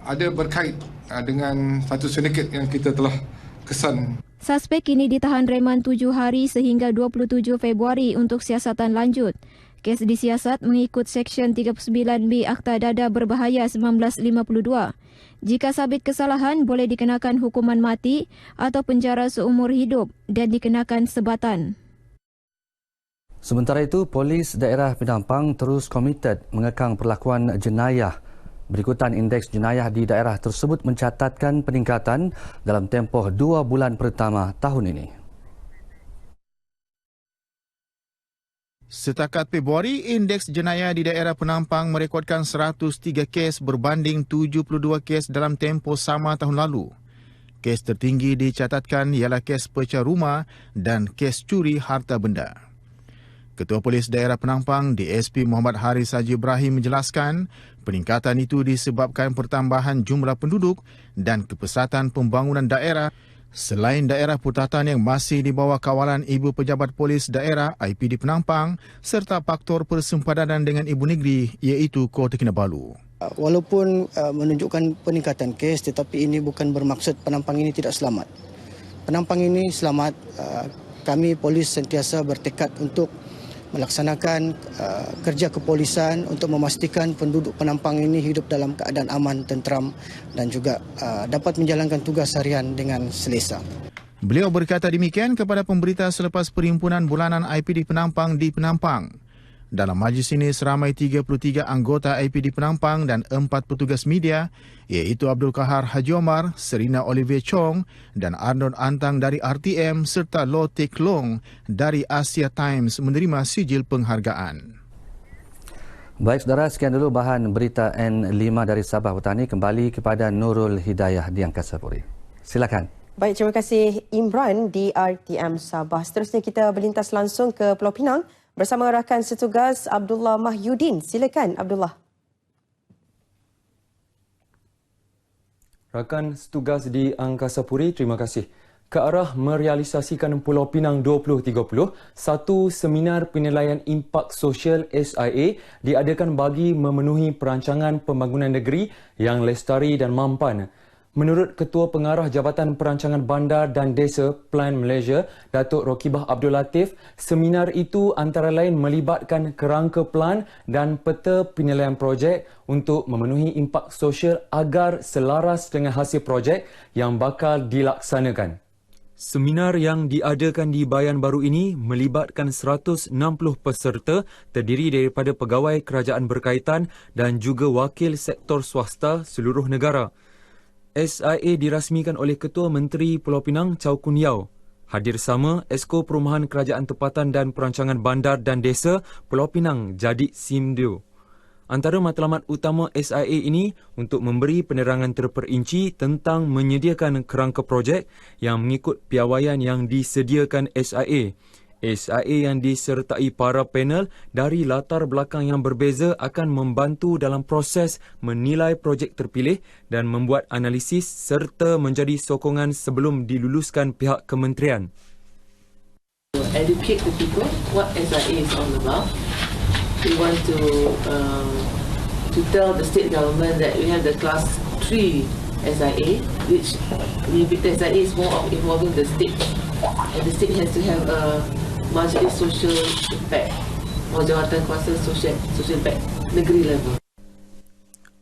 ada berkait dengan satu sindiket yang kita telah kesan. Suspek kini ditahan reman 7 hari sehingga 27 Februari untuk siasatan lanjut. Kes disiasat mengikut Seksyen 39B Akta Dadah Berbahaya 1952. Jika sabit kesalahan, boleh dikenakan hukuman mati atau penjara seumur hidup dan dikenakan sebatan. Sementara itu, Polis Daerah Penampang terus komited mengekang perlakuan jenayah. Berikutan indeks jenayah di daerah tersebut mencatatkan peningkatan dalam tempoh 2 bulan pertama tahun ini. Setakat Februari, indeks jenayah di daerah Penampang merekodkan 103 kes berbanding 72 kes dalam tempoh sama tahun lalu. Kes tertinggi dicatatkan ialah kes pecah rumah dan kes curi harta benda. Ketua Polis Daerah Penampang DSP Muhammad Haris Haji Ibrahim menjelaskan peningkatan itu disebabkan pertambahan jumlah penduduk dan kepesatan pembangunan daerah selain daerah putatan yang masih di bawah kawalan Ibu Pejabat Polis Daerah IPD Penampang serta faktor persempadanan dengan ibu negeri iaitu Kota Kinabalu. Walaupun menunjukkan peningkatan kes, tetapi ini bukan bermaksud Penampang ini tidak selamat. Penampang ini selamat. Kami polis sentiasa bertekad untuk melaksanakan kerja kepolisan untuk memastikan penduduk Penampang ini hidup dalam keadaan aman, tenteram dan juga dapat menjalankan tugas harian dengan selesa. Beliau berkata demikian kepada pemberita selepas Perhimpunan Bulanan IPD Penampang di Penampang. Dalam majlis ini seramai 33 anggota IPD Penampang dan 4 petugas media iaitu Abdul Kahar Haji Omar, Serina Olivier Chong dan Arnold Antang dari RTM serta Lo Teck Long dari Asia Times menerima sijil penghargaan. Baik saudara, sekian dulu bahan berita N5 dari Sabah Petani. Kembali kepada Nurul Hidayah di Angkasa Puri. Silakan. Baik, terima kasih Imran di RTM Sabah. Seterusnya kita berlintas langsung ke Pulau Pinang bersama rakan setugas Abdullah Mahyudin. Silakan Abdullah. Rakan setugas di Angkasa Puri, terima kasih. Ke arah merealisasikan Pulau Pinang 2030, satu seminar penilaian impak sosial SIA diadakan bagi memenuhi perancangan pembangunan negeri yang lestari dan mampan. Menurut Ketua Pengarah Jabatan Perancangan Bandar dan Desa Plan Malaysia, Datuk Rokibah Abdul Latif, seminar itu antara lain melibatkan kerangka plan dan peta penilaian projek untuk memenuhi impak sosial agar selaras dengan hasil projek yang bakal dilaksanakan. Seminar yang diadakan di Bayan Baru ini melibatkan 160 peserta terdiri daripada pegawai kerajaan berkaitan dan juga wakil sektor swasta seluruh negara. SIA dirasmikan oleh Ketua Menteri Pulau Pinang Chow Kun Yeow. Hadir sama Esko Perumahan Kerajaan Tempatan dan Perancangan Bandar dan Desa Pulau Pinang Jadi Simdio. Antara matlamat utama SIA ini untuk memberi penerangan terperinci tentang menyediakan kerangka projek yang mengikut piawaian yang disediakan SIA. SIA yang disertai para panel dari latar belakang yang berbeza akan membantu dalam proses menilai projek terpilih dan membuat analisis serta menjadi sokongan sebelum diluluskan pihak kementerian. Educate the people what SIA is all about. We want to tell the state government that we have the class 3 SIA, which the SIA is more of involving the state, and the state has to have a majlis social impact or jawatan kuasa social impact negeri level.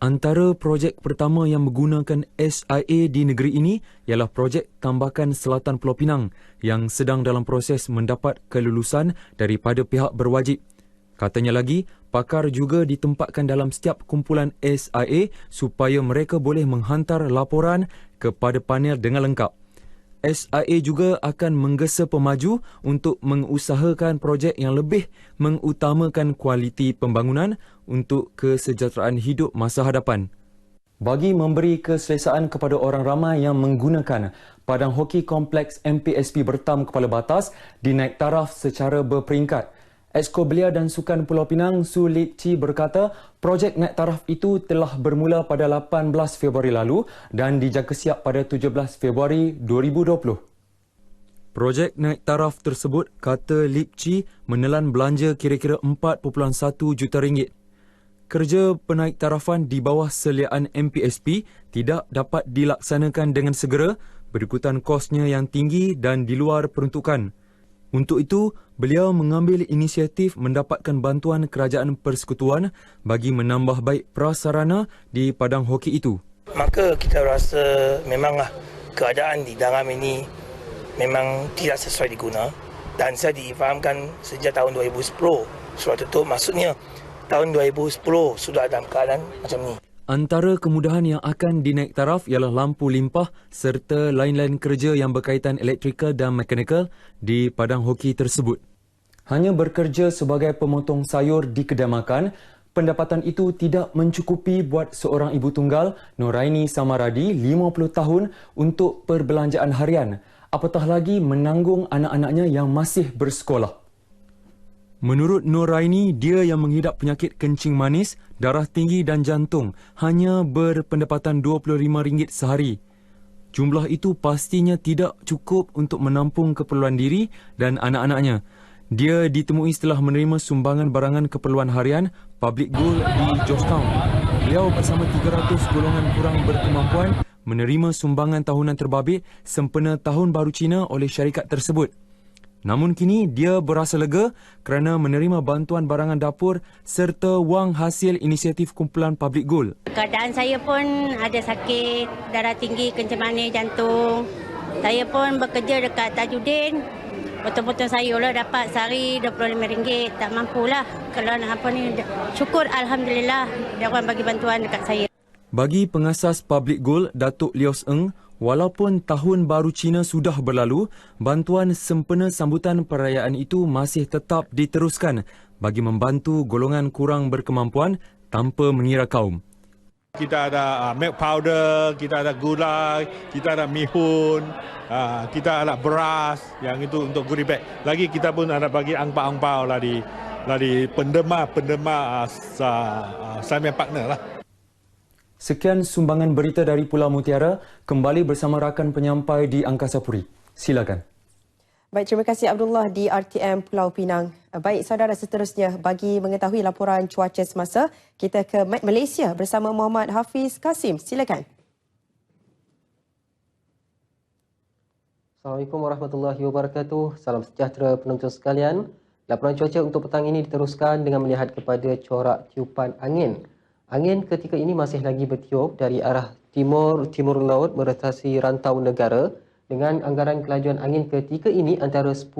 Antara projek pertama yang menggunakan SIA di negeri ini ialah projek Tambakan Selatan Pulau Pinang yang sedang dalam proses mendapat kelulusan daripada pihak berwajib. Katanya lagi, pakar juga ditempatkan dalam setiap kumpulan SIA supaya mereka boleh menghantar laporan kepada panel dengan lengkap. SIA juga akan menggesa pemaju untuk mengusahakan projek yang lebih mengutamakan kualiti pembangunan untuk kesejahteraan hidup masa hadapan. Bagi memberi keselesaan kepada orang ramai yang menggunakan padang hoki kompleks MPSP Bertam Kepala Batas dinaik taraf secara berperingkat. Exco Belia dan Sukan Pulau Pinang Su Lip Chi berkata projek naik taraf itu telah bermula pada 18 Februari lalu dan dijangka siap pada 17 Februari 2020. Projek naik taraf tersebut, kata Lip Chi, menelan belanja kira-kira 4.1 juta ringgit. Kerja penaik tarafan di bawah seliaan MPSP tidak dapat dilaksanakan dengan segera berikutan kosnya yang tinggi dan di luar peruntukan. Untuk itu, beliau mengambil inisiatif mendapatkan bantuan kerajaan persekutuan bagi menambah baik prasarana di padang hoki itu. Maka kita rasa memanglah keadaan di Dangam ini memang tidak sesuai diguna dan saya difahamkan sejak tahun 2010. Sebab itu maksudnya tahun 2010 sudah dalam keadaan macam ni. Antara kemudahan yang akan dinaik taraf ialah lampu limpah serta lain-lain kerja yang berkaitan elektrikal dan mekanikal di padang hoki tersebut. Hanya bekerja sebagai pemotong sayur di kedai makan, pendapatan itu tidak mencukupi buat seorang ibu tunggal, Noraini Samaradi, 50 tahun untuk perbelanjaan harian. Apatah lagi menanggung anak-anaknya yang masih bersekolah. Menurut Noraini, dia yang mengidap penyakit kencing manis, darah tinggi dan jantung hanya berpendapatan RM25 sehari. Jumlah itu pastinya tidak cukup untuk menampung keperluan diri dan anak-anaknya. Dia ditemui setelah menerima sumbangan barangan keperluan harian Public Goal di Georgetown. Beliau bersama 300 golongan kurang berkemampuan menerima sumbangan tahunan terbabit sempena Tahun Baru Cina oleh syarikat tersebut. Namun kini dia berasa lega kerana menerima bantuan barangan dapur serta wang hasil inisiatif kumpulan Public Goal. Keadaan saya pun ada sakit, darah tinggi, kencing manis, jantung. Saya pun bekerja dekat Tajudin. Potong-potong sayur lah dapat sehari RM25. Tak mampulah. Kalau nak apa ni, syukur Alhamdulillah dia orang bagi bantuan dekat saya. Bagi pengasas Public Goal, Datuk Lios Eng, walaupun Tahun Baru Cina sudah berlalu, bantuan sempena sambutan perayaan itu masih tetap diteruskan bagi membantu golongan kurang berkemampuan tanpa mengira kaum. Kita ada milk powder, kita ada gula, kita ada mihun, kita ada beras yang itu untuk goodie bag. Lagi kita pun ada bagi angpau-angpau lah di pendema Samian Partner lah. Sekian sumbangan berita dari Pulau Mutiara, kembali bersama rakan penyampai di Angkasa Puri. Silakan. Baik, terima kasih Abdullah di RTM Pulau Pinang. Baik, saudara, seterusnya bagi mengetahui laporan cuaca semasa, kita ke Malaysia bersama Muhammad Hafiz Kasim. Silakan. Assalamualaikum warahmatullahi wabarakatuh. Salam sejahtera penonton sekalian. Laporan cuaca untuk petang ini diteruskan dengan melihat kepada corak tiupan angin. Angin ketika ini masih lagi bertiup dari arah timur laut merentasi rantau negara dengan anggaran kelajuan angin ketika ini antara 10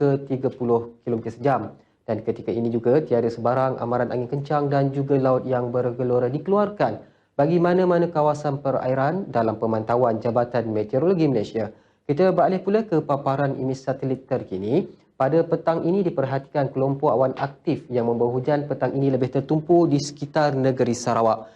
ke 30 km sejam. Dan ketika ini juga tiada sebarang amaran angin kencang dan juga laut yang bergelora dikeluarkan bagi mana-mana kawasan perairan dalam pemantauan Jabatan Meteorologi Malaysia. Kita beralih pula ke paparan imis satelit terkini. Pada petang ini diperhatikan kelompok awan aktif yang membawa hujan petang ini lebih tertumpu di sekitar negeri Sarawak,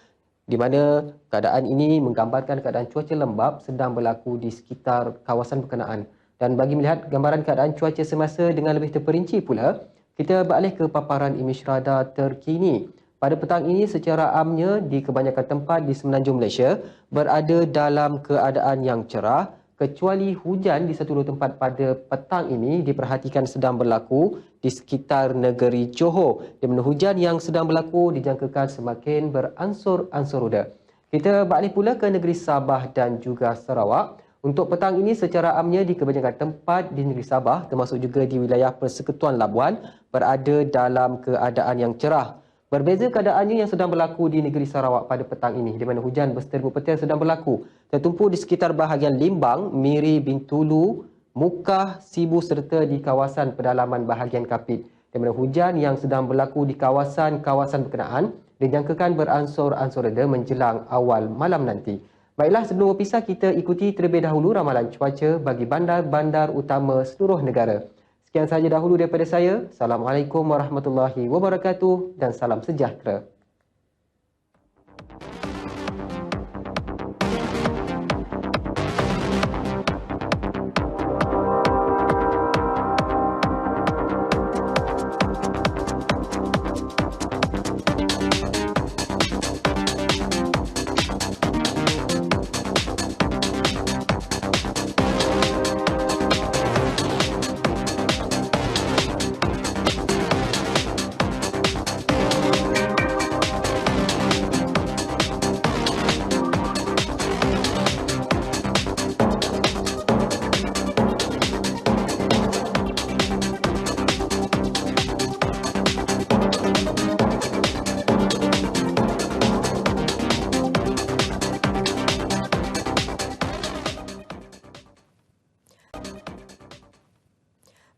di mana keadaan ini menggambarkan keadaan cuaca lembap sedang berlaku di sekitar kawasan berkenaan. Dan bagi melihat gambaran keadaan cuaca semasa dengan lebih terperinci pula, kita beralih ke paparan imej radar terkini. Pada petang ini secara amnya di kebanyakan tempat di semenanjung Malaysia berada dalam keadaan yang cerah, kecuali hujan di satu dua tempat pada petang ini diperhatikan sedang berlaku di sekitar negeri Johor, di mana hujan yang sedang berlaku dijangkakan semakin beransur-ansur reda. Kita beralih pula ke negeri Sabah dan juga Sarawak. Untuk petang ini secara amnya di kebanyakan tempat di negeri Sabah termasuk juga di wilayah Persekutuan Labuan berada dalam keadaan yang cerah. Berbeza keadaannya yang sedang berlaku di negeri Sarawak pada petang ini, di mana hujan berseteru petir sedang berlaku, tertumpu di sekitar bahagian Limbang, Miri, Bintulu, Mukah, Sibu serta di kawasan pedalaman bahagian Kapit. Di mana hujan yang sedang berlaku di kawasan-kawasan berkenaan dijangkakan beransur-ansur reda menjelang awal malam nanti. Baiklah, sebelum berpisah kita ikuti terlebih dahulu ramalan cuaca bagi bandar-bandar utama seluruh negara. Sekian sahaja dahulu daripada saya. Assalamualaikum warahmatullahi wabarakatuh dan salam sejahtera.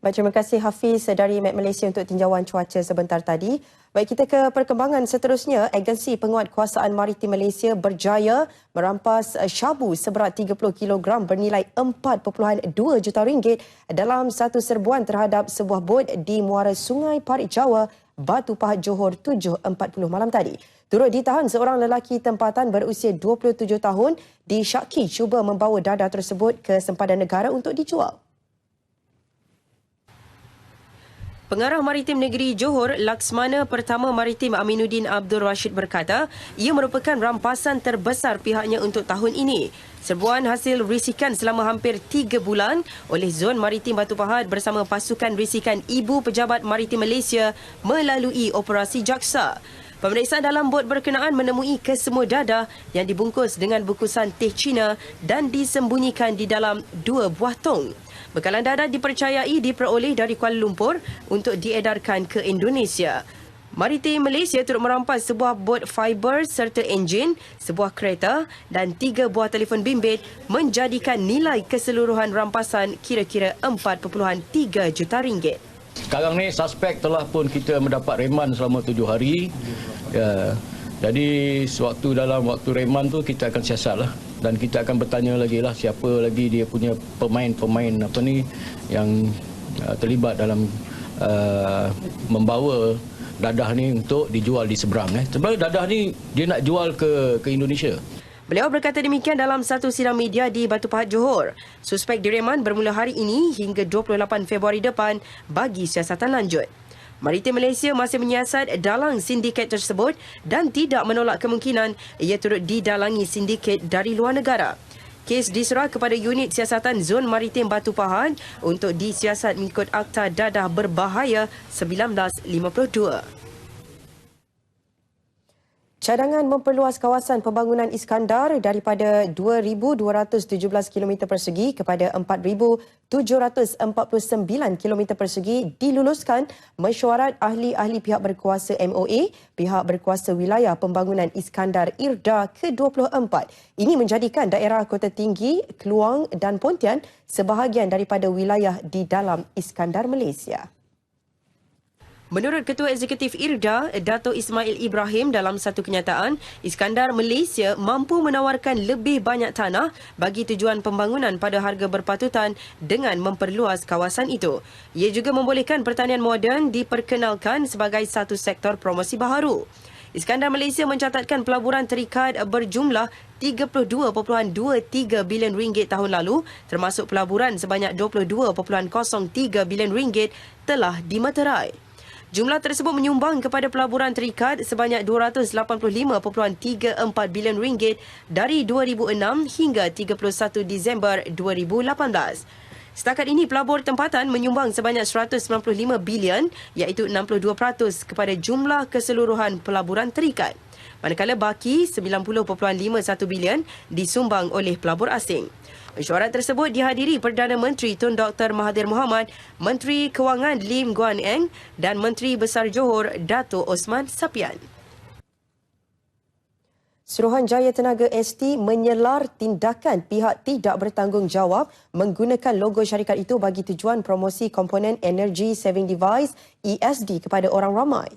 Baik, terima kasih Hafiz dari Met Malaysia untuk tinjauan cuaca sebentar tadi. Baik, kita ke perkembangan seterusnya. Agensi Penguatkuasaan Maritim Malaysia berjaya merampas syabu seberat 30 kg bernilai 4.2 juta ringgit dalam satu serbuan terhadap sebuah bot di muara Sungai Parit Jawa, Batu Pahat, Johor 7.40 malam tadi. Turut ditahan seorang lelaki tempatan berusia 27 tahun disyaki cuba membawa dadah tersebut ke sempadan negara untuk dijual. Pengarah Maritim Negeri Johor, Laksmana Pertama Maritim Aminuddin Abdul Rashid berkata, ia merupakan rampasan terbesar pihaknya untuk tahun ini. Serbuan hasil risikan selama hampir 3 bulan oleh Zon Maritim Batu Pahat bersama pasukan risikan Ibu Pejabat Maritim Malaysia melalui operasi Jaksa. Pemeriksaan dalam bot berkenaan menemui kesemua dadah yang dibungkus dengan bungkusan teh Cina dan disembunyikan di dalam 2 buah tong. Bekalan dadah dipercayai diperoleh dari Kuala Lumpur untuk diedarkan ke Indonesia. Maritim Malaysia turut merampas sebuah bot fiber serta enjin, sebuah kereta dan 3 buah telefon bimbit menjadikan nilai keseluruhan rampasan kira-kira 4.3 juta ringgit. Sekarang ni suspek telah pun kita mendapat reman selama 7 hari. Ya, jadi dalam waktu reman tu kita akan siasatlah. Dan kita akan bertanya lagi lah siapa lagi dia punya pemain-pemain yang terlibat dalam membawa dadah ni untuk dijual di seberang. Sebenarnya dadah ni dia nak jual ke Indonesia. Beliau berkata demikian dalam satu sidang media di Batu Pahat, Johor. Suspek direman bermula hari ini hingga 28 Februari depan bagi siasatan lanjut. Maritim Malaysia masih menyiasat dalang sindiket tersebut dan tidak menolak kemungkinan ia turut didalangi sindiket dari luar negara. Kes diserah kepada unit siasatan Zon Maritim Batu Pahat untuk disiasat mengikut Akta Dadah Berbahaya 1952. Cadangan memperluas kawasan pembangunan Iskandar daripada 2,217 km persegi kepada 4,749 km persegi diluluskan mesyuarat ahli-ahli pihak berkuasa MOA, pihak berkuasa wilayah pembangunan Iskandar IRDA ke-24. Ini menjadikan daerah Kota Tinggi, Kluang dan Pontian sebahagian daripada wilayah di dalam Iskandar Malaysia. Menurut Ketua Eksekutif IRDA, Dato' Ismail Ibrahim dalam satu kenyataan, Iskandar Malaysia mampu menawarkan lebih banyak tanah bagi tujuan pembangunan pada harga berpatutan dengan memperluas kawasan itu. Ia juga membolehkan pertanian moden diperkenalkan sebagai satu sektor promosi baharu. Iskandar Malaysia mencatatkan pelaburan terikat berjumlah 32.23 bilion ringgit tahun lalu, termasuk pelaburan sebanyak 22.03 bilion ringgit telah dimeterai. Jumlah tersebut menyumbang kepada pelaburan terikat sebanyak 285.34 bilion ringgit dari 2006 hingga 31 Disember 2018. Setakat ini, pelabur tempatan menyumbang sebanyak 195 bilion iaitu 62% kepada jumlah keseluruhan pelaburan terikat. manakala baki 90.51 bilion disumbang oleh pelabur asing. Mesyuarat tersebut dihadiri Perdana Menteri Tun Dr. Mahathir Mohamad, Menteri Kewangan Lim Guan Eng dan Menteri Besar Johor Dato' Osman Sapian. Suruhanjaya Tenaga ST menyelar tindakan pihak tidak bertanggungjawab menggunakan logo syarikat itu bagi tujuan promosi komponen Energy Saving Device ESD kepada orang ramai.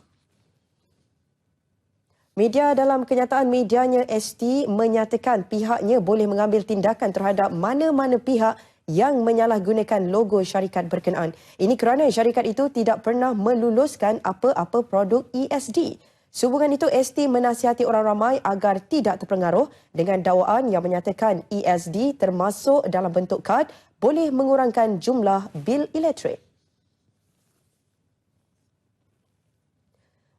Media dalam kenyataan medianya ST menyatakan pihaknya boleh mengambil tindakan terhadap mana-mana pihak yang menyalahgunakan logo syarikat berkenaan. Ini kerana syarikat itu tidak pernah meluluskan apa-apa produk ESD. Sehubungan itu, ST menasihati orang ramai agar tidak terpengaruh dengan dakwaan yang menyatakan ESD termasuk dalam bentuk kad boleh mengurangkan jumlah bil elektrik.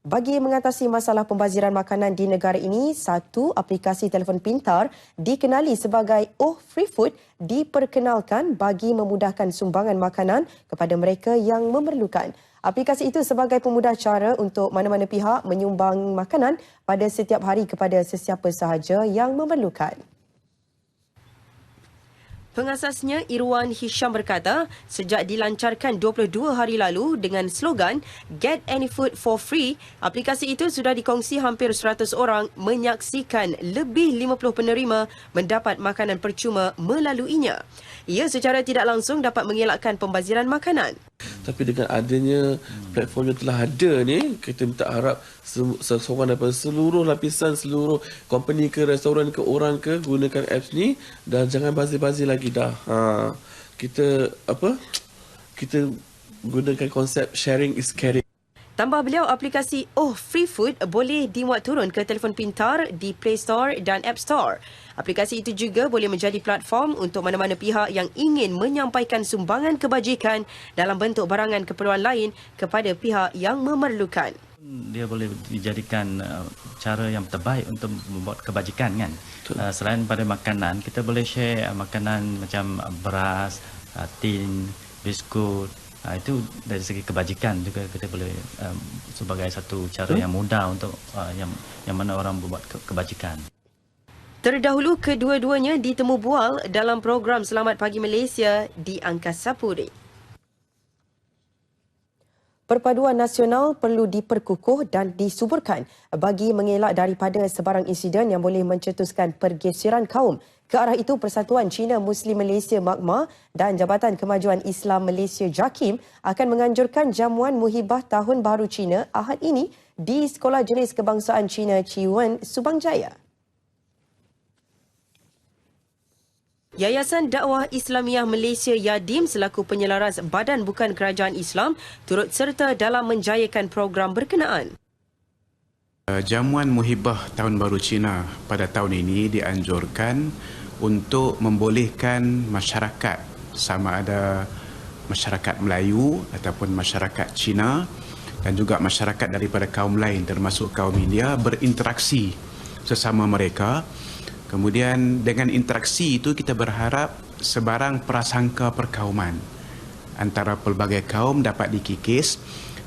Bagi mengatasi masalah pembaziran makanan di negara ini, satu aplikasi telefon pintar dikenali sebagai Free Food diperkenalkan bagi memudahkan sumbangan makanan kepada mereka yang memerlukan. Aplikasi itu sebagai pemudah cara untuk mana-mana pihak menyumbang makanan pada setiap hari kepada sesiapa sahaja yang memerlukan. Pengasasnya Irwan Hisham berkata, sejak dilancarkan 22 hari lalu dengan slogan Get Any Food for Free, aplikasi itu sudah dikongsi hampir 100 orang menyaksikan lebih 50 penerima mendapat makanan percuma melaluinya. Ia secara tidak langsung dapat mengelakkan pembaziran makanan. Tapi dengan adanya platform yang telah ada ni, kita minta harap seseorang daripada seluruh lapisan, seluruh company ke, restoran ke, orang ke, gunakan apps ni dan jangan bazir-bazir lagi dah. Kita gunakan konsep sharing is caring. Tambah beliau, aplikasi Free Food boleh dimuat turun ke telefon pintar di Play Store dan App Store. Aplikasi itu juga boleh menjadi platform untuk mana-mana pihak yang ingin menyampaikan sumbangan kebajikan dalam bentuk barangan keperluan lain kepada pihak yang memerlukan. Dia boleh dijadikan cara yang terbaik untuk membuat kebajikan kan. Selain pada makanan, kita boleh share makanan macam beras, tin, biskut. Itu dari segi kebajikan juga kita boleh sebagai satu cara yang mudah untuk yang mana orang membuat kebajikan. Terdahulu kedua-duanya ditemu bual dalam program Selamat Pagi Malaysia di Angkasa Puri. Perpaduan nasional perlu diperkukuh dan disuburkan bagi mengelak daripada sebarang insiden yang boleh mencetuskan pergeseran kaum. Ke arah itu, Persatuan Cina Muslim Malaysia MAKMA dan Jabatan Kemajuan Islam Malaysia JAKIM akan menganjurkan jamuan muhibah Tahun Baharu Cina Ahad ini di Sekolah Jenis Kebangsaan Cina Chiwen, Subang Jaya. Yayasan Dakwah Islamiah Malaysia YADIM selaku penyelaras Badan Bukan Kerajaan Islam turut serta dalam menjayakan program berkenaan. Jamuan muhibah Tahun Baru Cina pada tahun ini dianjurkan untuk membolehkan masyarakat, sama ada masyarakat Melayu ataupun masyarakat Cina dan juga masyarakat daripada kaum lain termasuk kaum India berinteraksi sesama mereka. Kemudian dengan interaksi itu kita berharap sebarang prasangka perkauman antara pelbagai kaum dapat dikikis,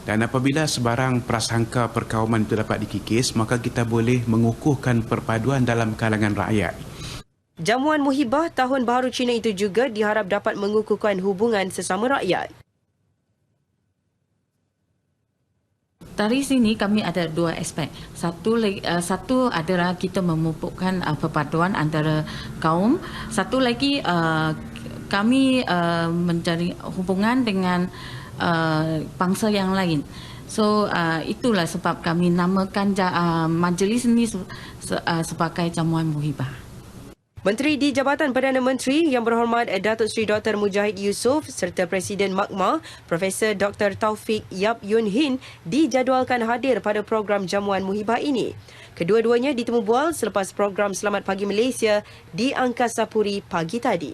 dan apabila sebarang prasangka perkauman itu dapat dikikis, maka kita boleh mengukuhkan perpaduan dalam kalangan rakyat. Jamuan muhibah Tahun Baharu Cina itu juga diharap dapat mengukuhkan hubungan sesama rakyat. Dari sini kami ada dua aspek. Satu adalah kita memupukkan perpaduan antara kaum. Satu lagi kami mencari hubungan dengan bangsa yang lain. So itulah sebab kami namakan majlis ini sebagai jamuan muhibah. Menteri di Jabatan Perdana Menteri Yang Berhormat Datuk Seri Dr. Mujahid Yusof serta Presiden MAKMA Profesor Dr. Taufik Yap Yun Hin dijadualkan hadir pada program jamuan muhibah ini. Kedua-duanya ditemu bual selepas program Selamat Pagi Malaysia di Angkasa Puri pagi tadi.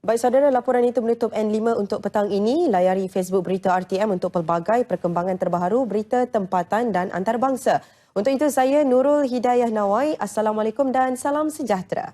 Baik saudara, laporan itu menutup N5 untuk petang ini. Layari Facebook Berita RTM untuk pelbagai perkembangan terbaru, berita tempatan dan antarabangsa. Untuk itu saya Nurul Hidayah Nawai. Assalamualaikum dan salam sejahtera.